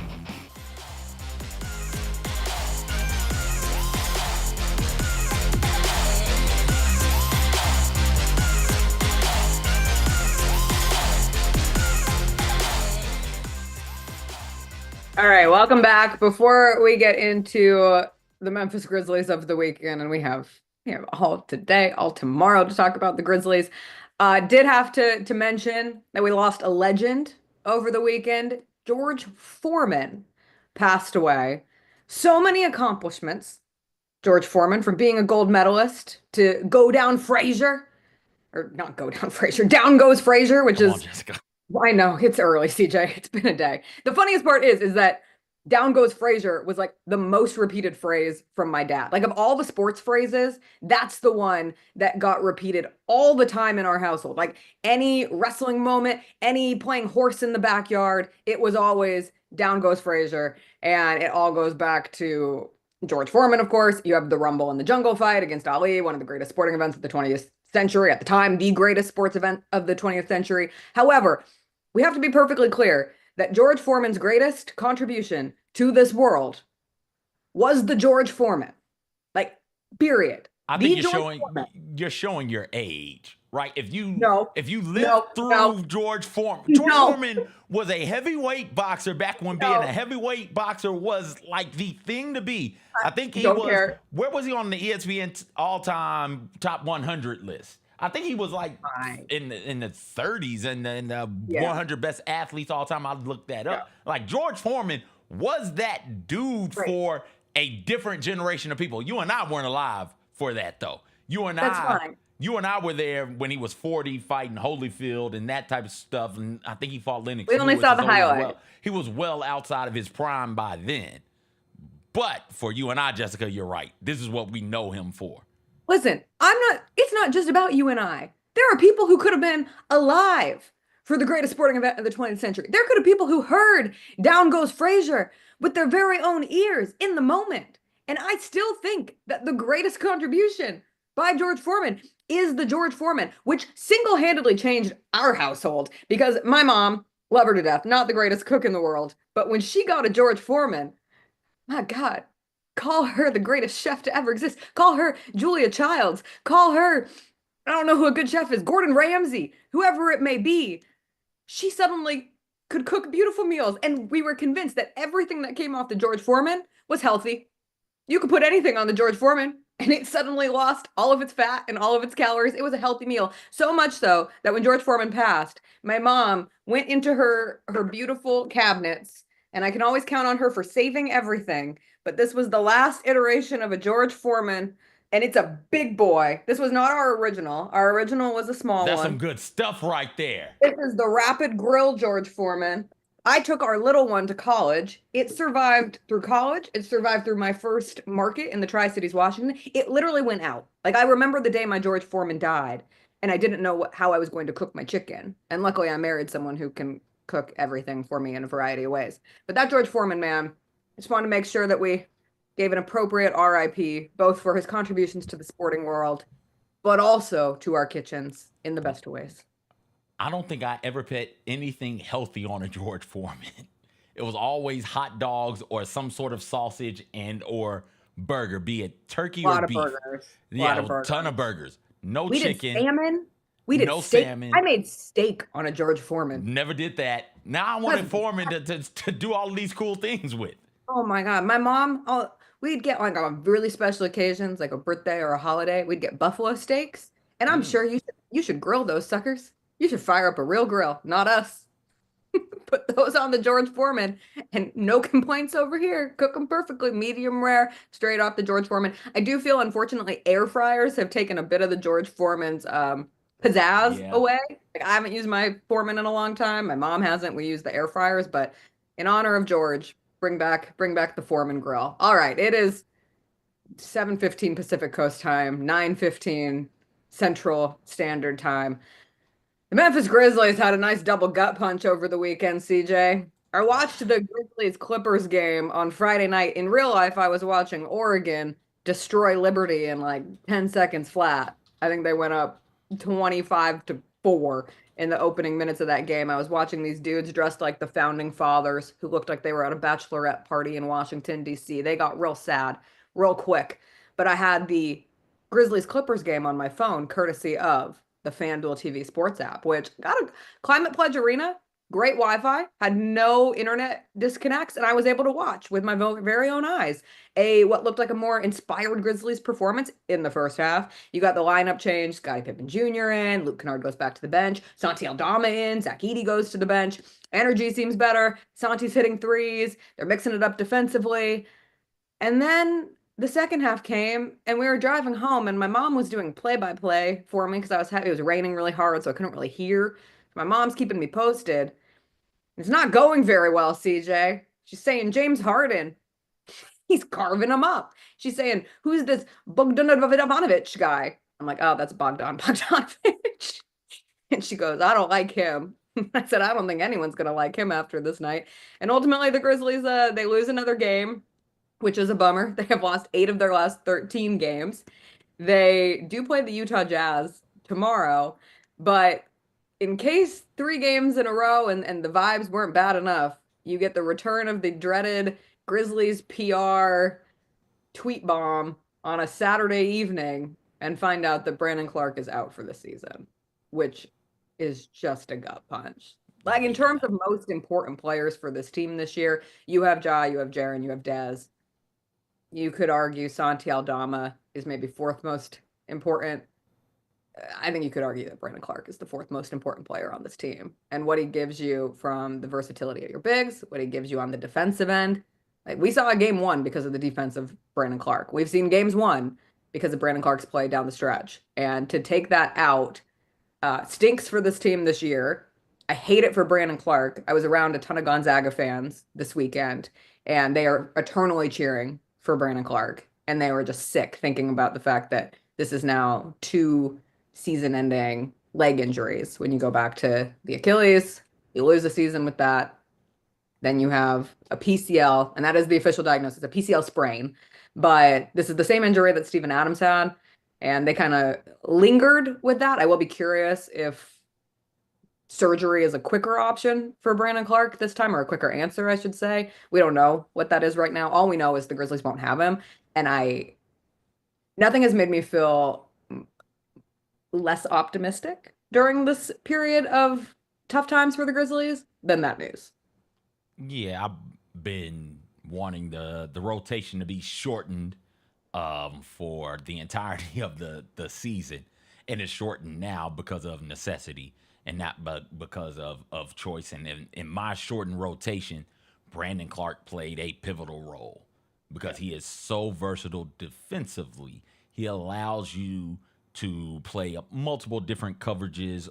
All right, welcome back. Before we get into the Memphis Grizzlies of the weekend, and we have all today, all tomorrow to talk about the Grizzlies, did have to mention that we lost a legend over the weekend. George Foreman passed away. So many accomplishments. George Foreman, from being a gold medalist to go down Frazier, or not go down Frazier, down goes Frazier, which is... Jessica. I know, it's early, CJ. It's been a day. The funniest part is that down goes Frazier was like the most repeated phrase from my dad. Like, of all the sports phrases, that's the one that got repeated all the time in our household. Like, any wrestling moment, any playing horse in the backyard, it was always down goes Frazier. And it all goes back to George Foreman, of course. You have the Rumble in the Jungle fight against Ali, one of the greatest sporting events of the 20th century. At the time, the greatest sports event of the 20th century. However, we have to be perfectly clear that George Foreman's greatest contribution to this world was the George Foreman. Like, period. I think you're showing your age, right? If you lived through George Foreman. George Foreman was a heavyweight boxer back when being a heavyweight boxer was like the thing to be. I think he was. Where was he on the ESPN all-time top 100 list? I think he was like in the 30s and then 100 best athletes all time. I looked that up. Like, George Foreman was that dude for a different generation of people. You and I weren't alive for that, though. You and I were there when he was 40 fighting Holyfield and that type of stuff. And I think he fought Lennox. We only saw the highlight. He was well outside of his prime by then. But for you and I, Jessica, you're right. This is what we know him for. Listen, it's not just about you and I. There are people who could have been alive for the greatest sporting event of the 20th century. There could have people who heard Down Goes Frazier with their very own ears in the moment. And I still think that the greatest contribution by George Foreman is the George Foreman, which single-handedly changed our household, because my mom, love her to death, not the greatest cook in the world, but when she got a George Foreman, my God, call her the greatest chef to ever exist. Call her Julia Childs. Call her, I don't know who a good chef is, Gordon Ramsay, whoever it may be. She suddenly could cook beautiful meals. And we were convinced that everything that came off the George Foreman was healthy. You could put anything on the George Foreman and it suddenly lost all of its fat and all of its calories. It was a healthy meal. So much so that when George Foreman passed, my mom went into her beautiful cabinets, and I can always count on her for saving everything. But this was the last iteration of a George Foreman, and it's a big boy. This was not our original. Our original was a small one. That's some good stuff right there. This is the Rapid Grill George Foreman. I took our little one to college. It survived through college. It survived through my first market in the Tri-Cities, Washington. It literally went out. Like, I remember the day my George Foreman died, and I didn't know how I was going to cook my chicken. And luckily, I married someone who can cook everything for me in a variety of ways. But that George Foreman, man, I just wanted to make sure that we gave an appropriate RIP, both for his contributions to the sporting world, but also to our kitchens in the best of ways. I don't think I ever put anything healthy on a George Foreman. It was always hot dogs or some sort of sausage and or burger, be it turkey or beef. A ton of burgers. No chicken. Did salmon. We did steak. Salmon. I made steak on a George Foreman. Never did that. Now I wanted Foreman to do all these cool things with. Oh my God. My mom, we'd get like on really special occasions, like a birthday or a holiday, we'd get buffalo steaks. And I'm sure you should grill those suckers. You should fire up a real grill, not us. Put those on the George Foreman and no complaints over here. Cook them perfectly, medium rare, straight off the George Foreman. I do feel, unfortunately, air fryers have taken a bit of the George Foreman's pizzazz away. Like, I haven't used my Foreman in a long time. My mom hasn't. We use the air fryers, but in honor of George, Bring back the Foreman grill. All right, it is 7:15 Pacific Coast time, 9:15 Central Standard Time. The Memphis Grizzlies had a nice double gut punch over the weekend, CJ. I watched the Grizzlies Clippers game on Friday night. In real life, I was watching Oregon destroy Liberty in like 10 seconds flat. I think they went up 25-4 in the opening minutes of that game. I was watching these dudes dressed like the founding fathers who looked like they were at a bachelorette party in Washington, D.C. They got real sad real quick. But I had the Grizzlies Clippers game on my phone, courtesy of the FanDuel TV Sports app, which got a Climate Pledge Arena, great Wi-Fi, had no internet disconnects, and I was able to watch with my very own eyes what looked like a more inspired Grizzlies performance in the first half. You got the lineup change, Scottie Pippen Jr. in, Luke Kennard goes back to the bench, Santi Aldama in, Zach Edey goes to the bench. Energy seems better. Santi's hitting threes. They're mixing it up defensively. And then the second half came and we were driving home and my mom was doing play-by-play for me because it was raining really hard, so I couldn't really hear. My mom's keeping me posted. It's not going very well, CJ. She's saying James Harden, he's carving him up. She's saying, who's this Bogdanovic guy? I'm like, oh, that's Bogdanovic. And she goes, I don't like him. I said, I don't think anyone's going to like him after this night. And ultimately the Grizzlies, they lose another game, which is a bummer. They have lost 8 of their last 13 games. They do play the Utah Jazz tomorrow, but in case 3 games in a row and the vibes weren't bad enough, you get the return of the dreaded Grizzlies PR tweet bomb on a Saturday evening and find out that Brandon Clark is out for the season, which is just a gut punch. Like, in terms of most important players for this team this year, you have Ja, you have Jaren, you have Dez. You could argue Santi Aldama is maybe 4th most important. I think you could argue that Brandon Clark is the 4th most important player on this team. And what he gives you from the versatility of your bigs, what he gives you on the defensive end. Like, we saw a game 1 because of the defense of Brandon Clark. We've seen games 1 because of Brandon Clark's play down the stretch. And to take that out stinks for this team this year. I hate it for Brandon Clark. I was around a ton of Gonzaga fans this weekend, and they are eternally cheering for Brandon Clark. And they were just sick thinking about the fact that this is now 2 season-ending leg injuries. When you go back to the Achilles, you lose a season with that. Then you have a PCL, and that is the official diagnosis, a PCL sprain. But this is the same injury that Steven Adams had, and they kind of lingered with that. I will be curious if surgery is a quicker option for Brandon Clark this time, or a quicker answer, I should say. We don't know what that is right now. All we know is the Grizzlies won't have him. And nothing has made me feel less optimistic during this period of tough times for the Grizzlies than that news. Yeah, I've been wanting the rotation to be shortened for the entirety of the season. And it's shortened now because of necessity and not because of choice. And in my shortened rotation, Brandon Clark played a pivotal role because he is so versatile defensively. He allows you to play multiple different coverages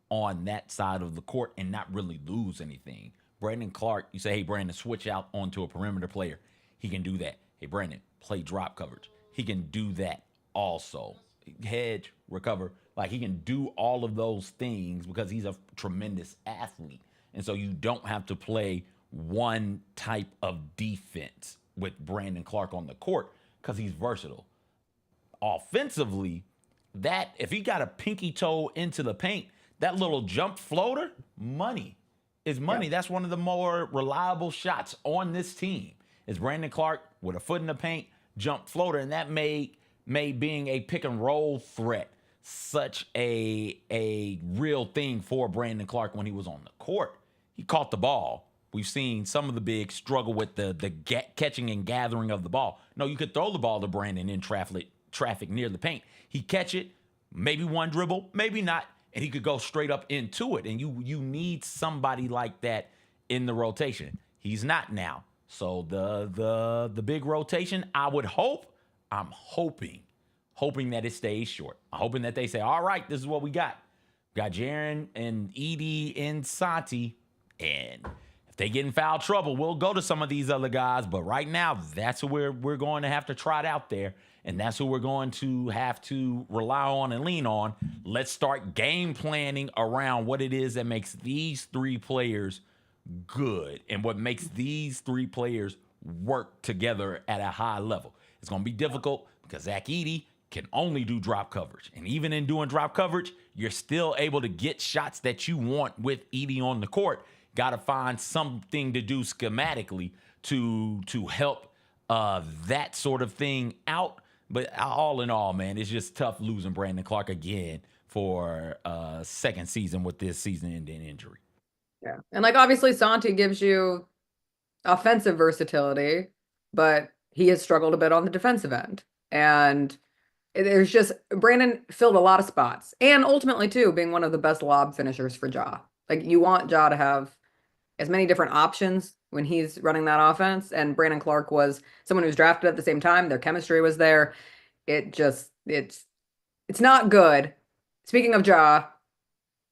on that side of the court and not really lose anything. Brandon Clark, you say, hey, Brandon, switch out onto a perimeter player. He can do that. Hey, Brandon, play drop coverage. He can do that also. Hedge, recover. Like, he can do all of those things because he's a tremendous athlete. And so you don't have to play one type of defense with Brandon Clark on the court because he's versatile. Offensively, that if he got a pinky toe into the paint, that little jump floater, money is money. Yeah. That's one of the more reliable shots on this team is Brandon Clark with a foot in the paint, jump floater. And that made being a pick and roll threat such a real thing for Brandon Clark when he was on the court. He caught the ball. We've seen some of the bigs struggle with the catching and gathering of the ball. No, you could throw the ball to Brandon in traffic near the paint. He catch it, maybe one dribble, maybe not, and he could go straight up into it. And you need somebody like that in the rotation. He's not now. So the big rotation, I'm hoping that it stays short. I'm hoping that they say, all right, this is what we got. We got Jaren and Edey and Santi. And If they get in foul trouble, we'll go to some of these other guys. But right now, that's who we're going to have to trot out there. And that's who we're going to have to rely on and lean on. Let's start game planning around what it is that makes these three players good and what makes these three players work together at a high level. It's going to be difficult because Zach Edey can only do drop coverage. And even in doing drop coverage, you're still able to get shots that you want with Edey on the court. Got to find something to do schematically to help that sort of thing out. But all in all, man, it's just tough losing Brandon Clarke again for second season with this season-ending injury. Yeah. And like obviously Santi gives you offensive versatility, but he has struggled a bit on the defensive end. And there's just Brandon filled a lot of spots. And ultimately too, being one of the best lob finishers for Ja. Like you want Ja to have as many different options when he's running that offense. And Brandon Clarke was someone who was drafted at the same time. Their chemistry was there. It's not good. Speaking of Ja,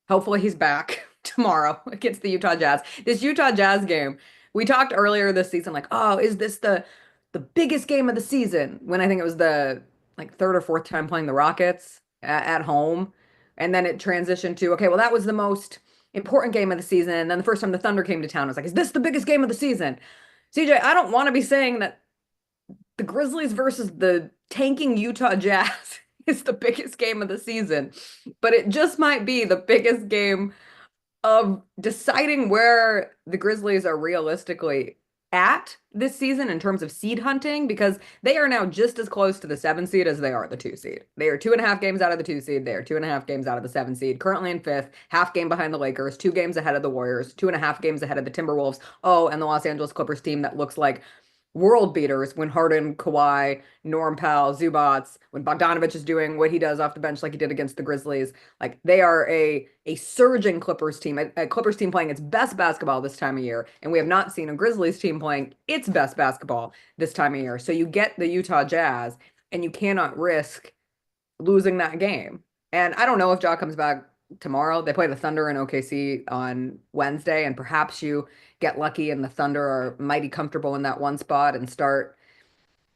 hopefully he's back tomorrow against the Utah Jazz. This Utah Jazz game, we talked earlier this season, like, oh, is this the biggest game of the season? When I think it was the third or fourth time playing the Rockets at home. And then it transitioned to, okay, well, that was the most important game of the season. And then the first time the Thunder came to town, I was like, is this the biggest game of the season? CJ, I don't want to be saying that the Grizzlies versus the tanking Utah Jazz is the biggest game of the season, but it just might be the biggest game of deciding where the Grizzlies are realistically at this season in terms of seed hunting, because they are now just as close to the 7 seed as they are the 2 seed. They are 2.5 games out of the 2 seed. They are 2.5 games out of the 7 seed, currently in 5th, half game behind the Lakers, 2 games ahead of the Warriors, 2.5 games ahead of the Timberwolves. Oh, and the Los Angeles Clippers team that looks like world beaters when Harden, Kawhi, Norm Powell, Zubats, when Bogdanovich is doing what he does off the bench like he did against the Grizzlies. Like they are a surging Clippers team, a Clippers team playing its best basketball this time of year. And we have not seen a Grizzlies team playing its best basketball this time of year. So you get the Utah Jazz and you cannot risk losing that game. And I don't know if Ja comes back tomorrow. They play the Thunder in OKC on Wednesday, and perhaps you get lucky and the Thunder are mighty comfortable in that one spot and start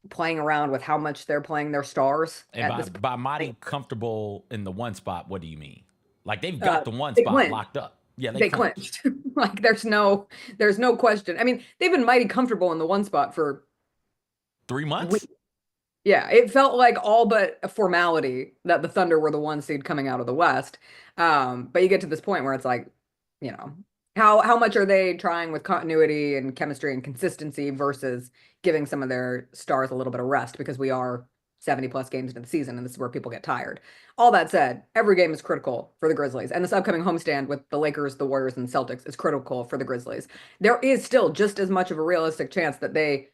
playing around with how much they're playing their stars. And by mighty comfortable in the one spot, what do you mean? Like they've got the one spot locked up. Yeah, they clinched. Like there's no question. I mean, they've been mighty comfortable in the one spot for 3 months. Yeah, it felt like all but a formality that the Thunder were the 1 seed coming out of the West. But you get to this point where it's like, you know, how much are they trying with continuity and chemistry and consistency versus giving some of their stars a little bit of rest, because we are 70 plus games into the season and this is where people get tired. All that said, every game is critical for the Grizzlies, and this upcoming homestand with the Lakers, the Warriors, and Celtics is critical for the Grizzlies. There is still just as much of a realistic chance that they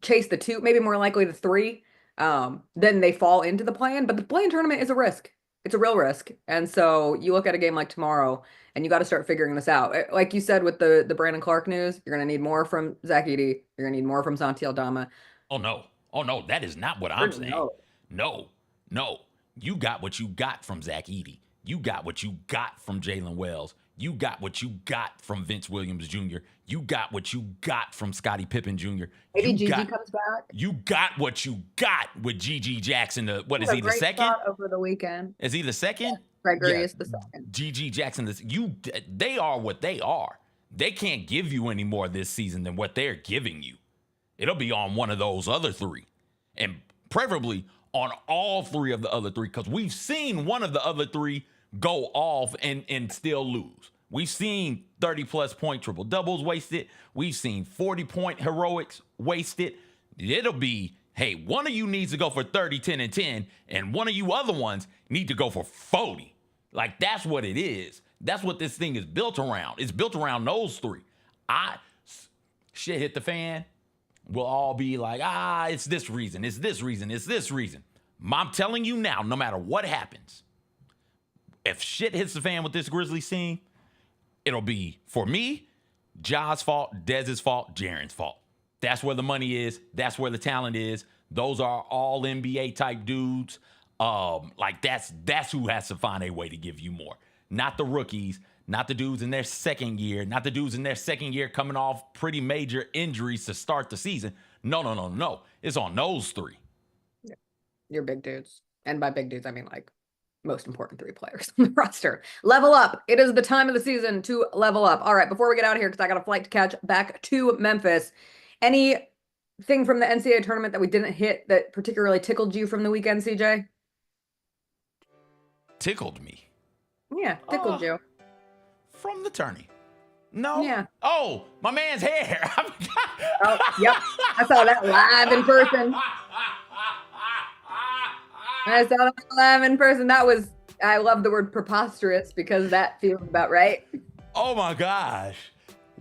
chase the 2, maybe more likely the 3, then they fall into the play-in. But the play-in tournament is a risk. It's a real risk. And so you look at a game like tomorrow and you got to start figuring this out. Like you said with the Brandon Clarke news, you're going to need more from Zach Edey. You're going to need more from Santi Aldama. Oh, no, that is not what I'm saying. No. You got what you got from Zach Edey. You got what you got from Jalen Wells. You got what you got from Vince Williams Jr. You got what you got from Scottie Pippen Jr. Maybe Gigi comes back. You got what you got with Gigi Jackson. What is he, the second? Over the weekend. Is he the second? Gregory is the second. Gigi Jackson. They are what they are. They can't give you any more this season than what they're giving you. It'll be on one of those other 3. And preferably on all 3 of the other 3, because we've seen one of the other 3 go off and still lose. We've seen 30-plus point triple-doubles wasted. We've seen 40-point heroics wasted. It'll be, hey, one of you needs to go for 30, 10, and 10, and one of you other ones need to go for 40. Like, that's what it is. That's what this thing is built around. It's built around those 3. Shit hit the fan, we'll all be like, it's this reason, it's this reason, it's this reason. I'm telling you now, no matter what happens, if shit hits the fan with this Grizzlies team, it'll be, for me, Ja's fault, Dez's fault, Jaren's fault. That's where the money is. That's where the talent is. Those are all NBA type dudes. Like that's who has to find a way to give you more. Not the rookies, not the dudes in their second year, not the dudes in their second year coming off pretty major injuries to start the season. No. It's on those three. Yeah. You're big dudes. And by big dudes, I mean like most important three players on the roster. Level up. It is the time of the season to level up. All right, before we get out of here, because I got a flight to catch back to Memphis, anything from the NCAA tournament that we didn't hit that particularly tickled you from the weekend, CJ? Tickled me? Yeah, tickled you. From the tourney. No. Yeah. Oh, my man's hair. Oh, yep. I saw that live in person. I love the word preposterous because that feels about right. Oh my gosh.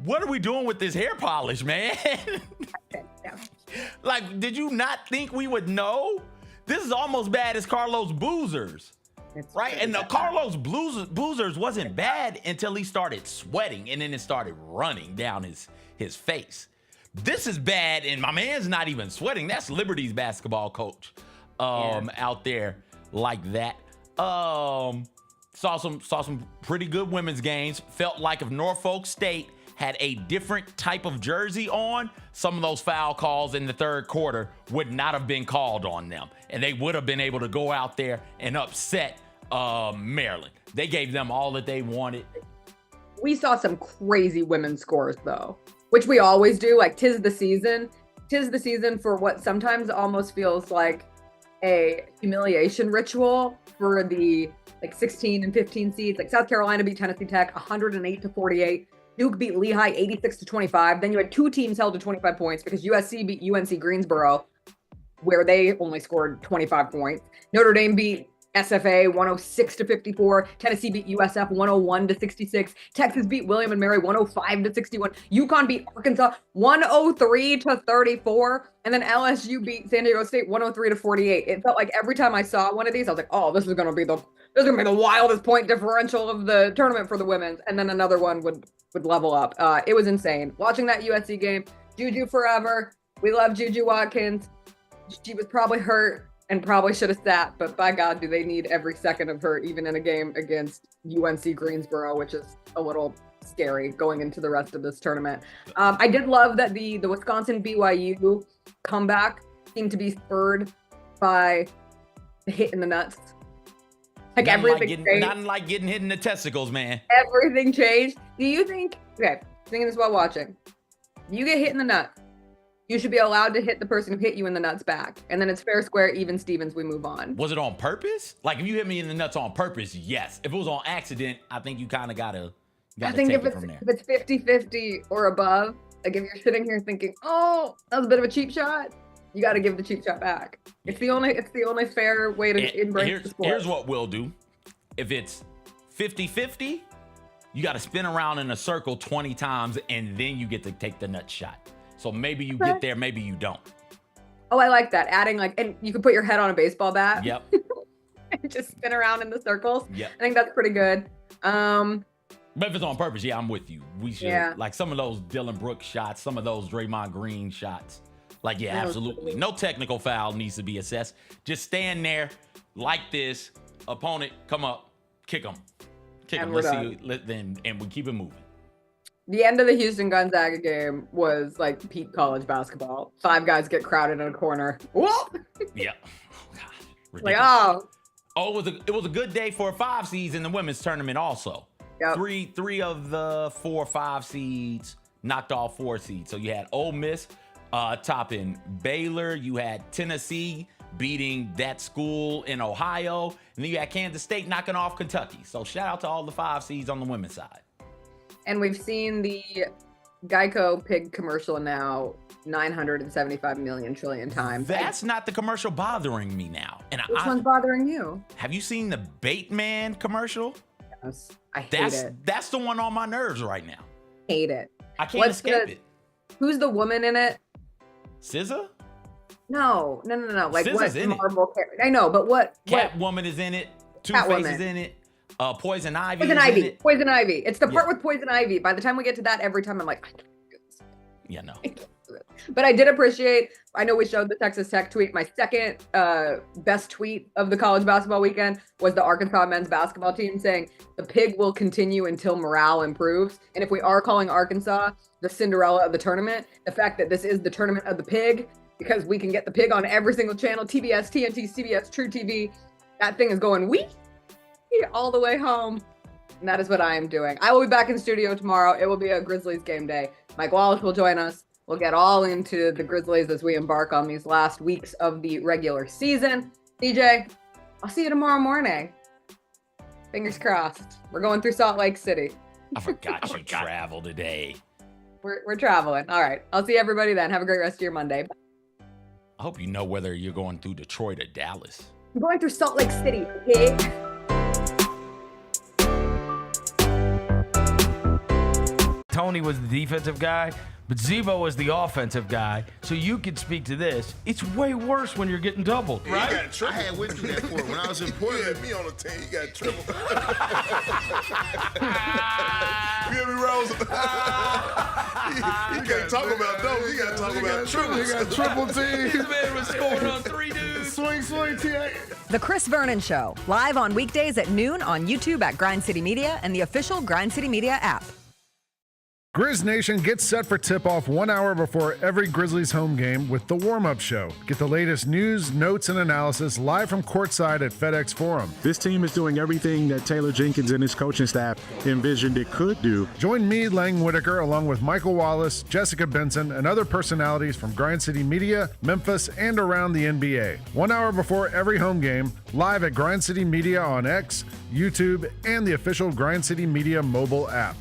What are we doing with this hair polish, man? Like, did you not think we would know? This is almost bad as Carlos Boozer's. Right? And Carlos Boozer's wasn't bad until he started sweating and then it started running down his face. This is bad, and my man's not even sweating. That's Liberty's basketball coach out there like that. Saw some pretty good women's games. Felt like if Norfolk State had a different type of jersey on, some of those foul calls in the third quarter would not have been called on them. And they would have been able to go out there and upset Maryland. They gave them all that they wanted. We saw some crazy women's scores though, which we always do. Like, tis the season for what sometimes almost feels like a humiliation ritual for the 16 and 15 seeds. Like South Carolina beat Tennessee Tech 108-48. Duke beat Lehigh 86-25. Then you had two teams held to 25 points because USC beat UNC Greensboro, where they only scored 25 points. Notre Dame beat SFA 106-54. Tennessee beat USF 101-66. Texas beat William and Mary 105-61. UConn beat Arkansas 103-34. And then LSU beat San Diego State 103-48. It felt like every time I saw one of these, I was like, oh, this is gonna be the wildest point differential of the tournament for the women's. And then another one would level up. It was insane. Watching that USC game, Juju forever. We love Juju Watkins. She was probably hurt and probably should have sat, but by God, do they need every second of her, even in a game against UNC Greensboro, which is a little scary going into the rest of this tournament. I did love that the Wisconsin BYU comeback seemed to be spurred by the hit in the nuts. Like everything changed. Nothing like getting hit in the testicles, man. Everything changed. Do you think, thinking this while watching, you get hit in the nuts, you should be allowed to hit the person who hit you in the nuts back. And then it's fair, square, even Stevens, we move on. Was it on purpose? Like, if you hit me in the nuts on purpose, yes. If it was on accident, I think you kind of gotta take it from there. If it's 50-50 or above, like if you're sitting here thinking, oh, that was a bit of a cheap shot, you got to give the cheap shot back. It's the only fair way to embrace the sport. Here's what we'll do. If it's 50-50, you got to spin around in a circle 20 times, and then you get to take the nut shot. So maybe you get there, maybe you don't. Oh, I like that. Adding and you can put your head on a baseball bat. Yep. And just spin around in the circles. Yep. I think that's pretty good. But if it's on purpose, I'm with you. We should, like some of those Dylan Brooks shots, some of those Draymond Green shots. Absolutely. No technical foul needs to be assessed. Just stand there like this. Opponent, come up, kick them. Let's see, and we keep it moving. The end of the Houston Gonzaga game was like peak college basketball. 5 guys get crowded in a corner. Whoop! Yeah. Oh, God. Ridiculous. It was a good day for 5 seeds in the women's tournament also. Yep. Three of the 4 or 5 seeds knocked off 4 seeds. So you had Ole Miss topping Baylor. You had Tennessee beating that school in Ohio. And then you had Kansas State knocking off Kentucky. So shout out to all the 5 seeds on the women's side. And we've seen the Geico pig commercial now 975 million trillion times. That's not the commercial bothering me now. And Which one's bothering you? Have you seen the Bateman commercial? Yes. I hate it. That's the one on my nerves right now. Hate it. I can't escape it. Who's the woman in it? SZA? No. Like SZA's what in Marvel character? I know, but what? Catwoman is in it. Two-Face is in it. Poison Ivy. Poison Ivy. It's the part with Poison Ivy. By the time we get to that, every time I'm like, I don't do this. Yeah, no. But I did appreciate, I know we showed the Texas Tech tweet. My second best tweet of the college basketball weekend was the Arkansas men's basketball team saying the pig will continue until morale improves. And if we are calling Arkansas the Cinderella of the tournament, the fact that this is the tournament of the pig, because we can get the pig on every single channel, TBS, TNT, CBS, True TV, that thing is going wee all the way home. And that is what I am doing. I will be back in studio tomorrow. It will be a Grizzlies game day. Mike Wallace will join us. We'll get all into the Grizzlies as we embark on these last weeks of the regular season. DJ, I'll see you tomorrow morning. Fingers crossed. We're going through Salt Lake City. I forgot you travel today. We're traveling. All right. I'll see everybody then. Have a great rest of your Monday. I hope you know whether you're going through Detroit or Dallas. I'm going through Salt Lake City, okay? Tony was the defensive guy, but Zebo was the offensive guy. So you could speak to this. It's way worse when you're getting doubled, right? You got triple. I had went through that for it when I was in Portland. You had me on the team. You got triple. You hear me, Rose? You can't talk about those. You got to talk about triples. You got triple teams. This man was scoring on 3 dudes. Swing, TA. The Chris Vernon Show, live on weekdays at noon on YouTube at Grind City Media and the official Grind City Media app. Grizz Nation gets set for tip-off 1 hour before every Grizzlies home game with the warm-up show. Get the latest news, notes, and analysis live from courtside at FedEx Forum. This team is doing everything that Taylor Jenkins and his coaching staff envisioned it could do. Join me, Lang Whitaker, along with Michael Wallace, Jessica Benson, and other personalities from Grind City Media, Memphis, and around the NBA. 1 hour before every home game, live at Grind City Media on X, YouTube, and the official Grind City Media mobile app.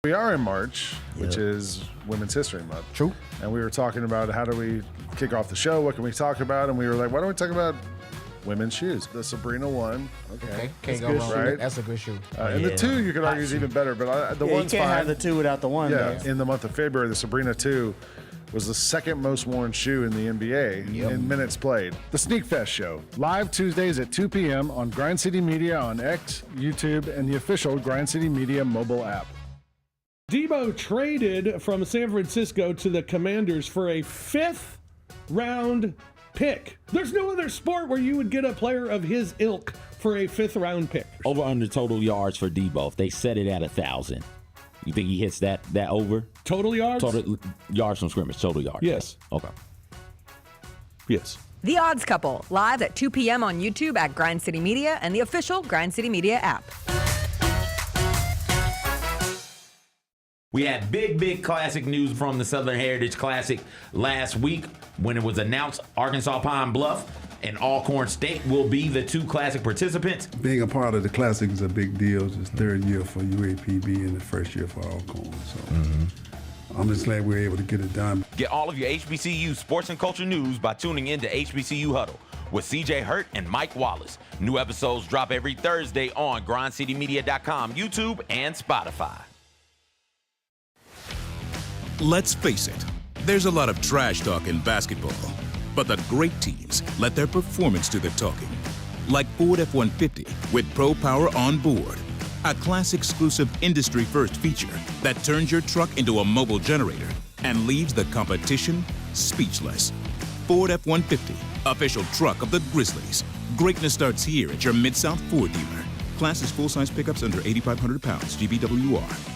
We are in March, which is Women's History Month. True. And we were talking about how do we kick off the show? What can we talk about? And we were like, why don't we talk about women's shoes? The Sabrina one. Okay. Can't go wrong. Right? That's a good shoe. And the two, you could argue, is even better. But the one's you can't fine. have the two without the one. Yeah. Though. In the month of February, the Sabrina 2 was the second most worn shoe in the NBA in minutes played. The Sneak Fest Show, live Tuesdays at 2 p.m. on Grind City Media on X, YouTube, and the official Grind City Media mobile app. Debo traded from San Francisco to the Commanders for a 5th round pick. There's no other sport where you would get a player of his ilk for a 5th round pick. Over under total yards for Debo. If they set it at 1,000, you think he hits that over? Total yards? Total yards from scrimmage, total yards. Yes. Okay. Yes. The Odds Couple, live at 2 p.m. on YouTube at Grind City Media and the official Grind City Media app. We had big classic news from the Southern Heritage Classic last week when it was announced Arkansas Pine Bluff and Alcorn State will be the 2 classic participants. Being a part of the classic is a big deal. It's the 3rd year for UAPB and the 1st year for Alcorn. So I'm just glad we were able to get it done. Get all of your HBCU sports and culture news by tuning in to HBCU Huddle with CJ Hurt and Mike Wallace. New episodes drop every Thursday on grindcitymedia.com, YouTube, and Spotify. Let's face it, there's a lot of trash talk in basketball, but the great teams let their performance do the talking. Like Ford F-150 with Pro Power on board, a class-exclusive industry-first feature that turns your truck into a mobile generator and leaves the competition speechless. Ford F-150, official truck of the Grizzlies. Greatness starts here at your Mid-South Ford dealer. Class is full-size pickups under 8,500 pounds, GVWR.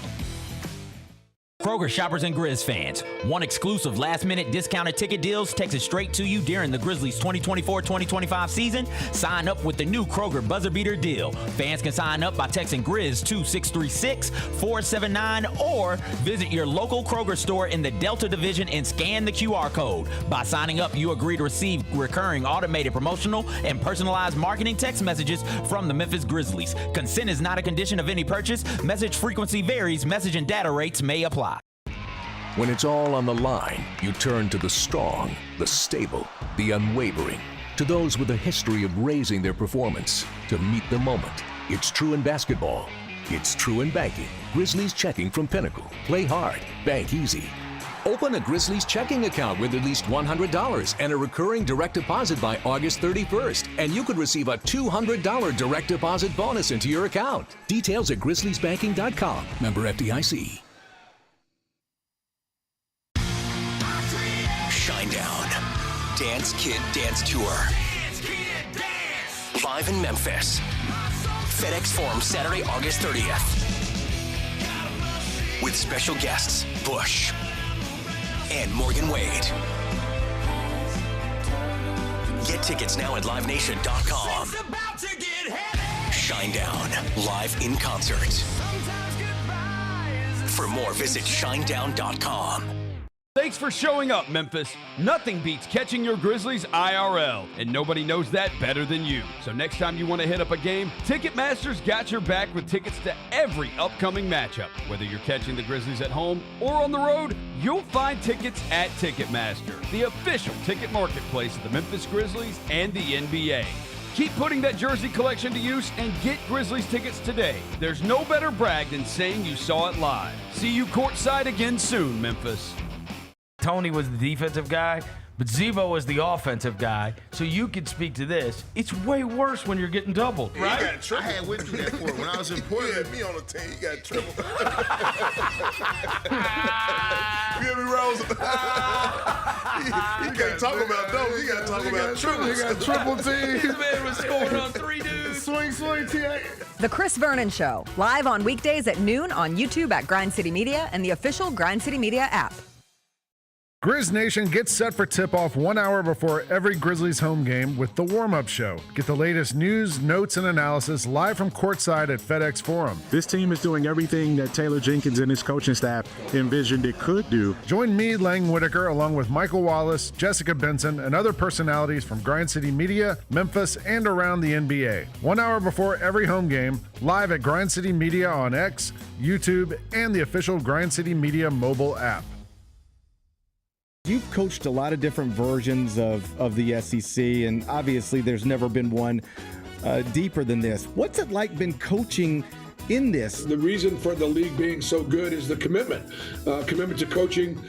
Kroger shoppers and Grizz fans, one exclusive last-minute discounted ticket deals takes it straight to you during the Grizzlies 2024-2025 season. Sign up with the new Kroger Buzzer Beater deal. Fans can sign up by texting Grizz to 636-479 or visit your local Kroger store in the Delta Division and scan the QR code. By signing up, you agree to receive recurring automated promotional and personalized marketing text messages from the Memphis Grizzlies. Consent is not a condition of any purchase. Message frequency varies. Message and data rates may apply. When it's all on the line, you turn to the strong, the stable, the unwavering. To those with a history of raising their performance to meet the moment. It's true in basketball. It's true in banking. Grizzlies checking from Pinnacle. Play hard. Bank easy. Open a Grizzlies checking account with at least $100 and a recurring direct deposit by August 31st. And you could receive a $200 direct deposit bonus into your account. Details at grizzliesbanking.com. Member FDIC. Dance Kid Dance Tour. Live in Memphis. FedEx Forum, Saturday, August 30th. With special guests, Bush and Morgan Wade. Get tickets now at livenation.com. Shinedown, live in concert. For more, visit shinedown.com. Thanks for showing up, Memphis. Nothing beats catching your Grizzlies IRL, and nobody knows that better than you. So next time you want to hit up a game, Ticketmaster's got your back with tickets to every upcoming matchup. Whether you're catching the Grizzlies at home or on the road, you'll find tickets at Ticketmaster, the official ticket marketplace of the Memphis Grizzlies and the NBA. Keep putting that jersey collection to use and get Grizzlies tickets today. There's no better brag than saying you saw it live. See you courtside again soon, Memphis. Tony was the defensive guy, but Zebo was the offensive guy. So you could speak to this. It's way worse when you're getting doubled, right? I had went through that for it. When I was in Portland, you had me on the team. You got triple. You hear me, Rose? You can't talk about doubles. You got to talk about triples. You got triple teams. This man was scoring on 3 dudes. Swing, TA. The Chris Vernon Show, live on weekdays at noon on YouTube at Grind City Media and the official Grind City Media app. Grizz Nation gets set for tip-off 1 hour before every Grizzlies home game with the warm-up show. Get the latest news, notes, and analysis live from courtside at FedEx Forum. This team is doing everything that Taylor Jenkins and his coaching staff envisioned it could do. Join me, Lang Whitaker, along with Michael Wallace, Jessica Benson, and other personalities from Grind City Media, Memphis, and around the NBA. 1 hour before every home game, live at Grind City Media on X, YouTube, and the official Grind City Media mobile app. You've coached a lot of different versions of the SEC, and obviously there's never been one deeper than this. What's it like been coaching in this? The reason for the league being so good is the commitment. Commitment to coaching,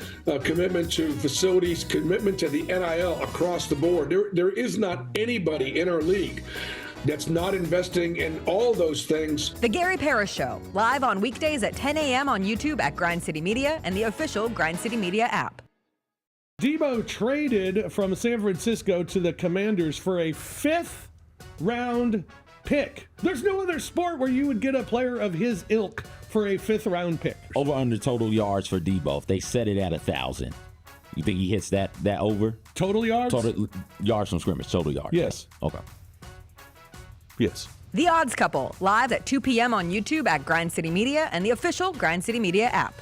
commitment to facilities, commitment to the NIL across the board. There is not anybody in our league that's not investing in all those things. The Gary Parrish Show, live on weekdays at 10 a.m. on YouTube at Grind City Media and the official Grind City Media app. Debo traded from San Francisco to the Commanders for a 5th-round pick. There's no other sport where you would get a player of his ilk for a 5th-round pick. Over under total yards for Debo. If they set it at 1,000, you think he hits that over? Total yards? Total yards from scrimmage. Total yards. Yes. Okay. Yes. The Odds Couple, live at 2 p.m. on YouTube at Grind City Media and the official Grind City Media app.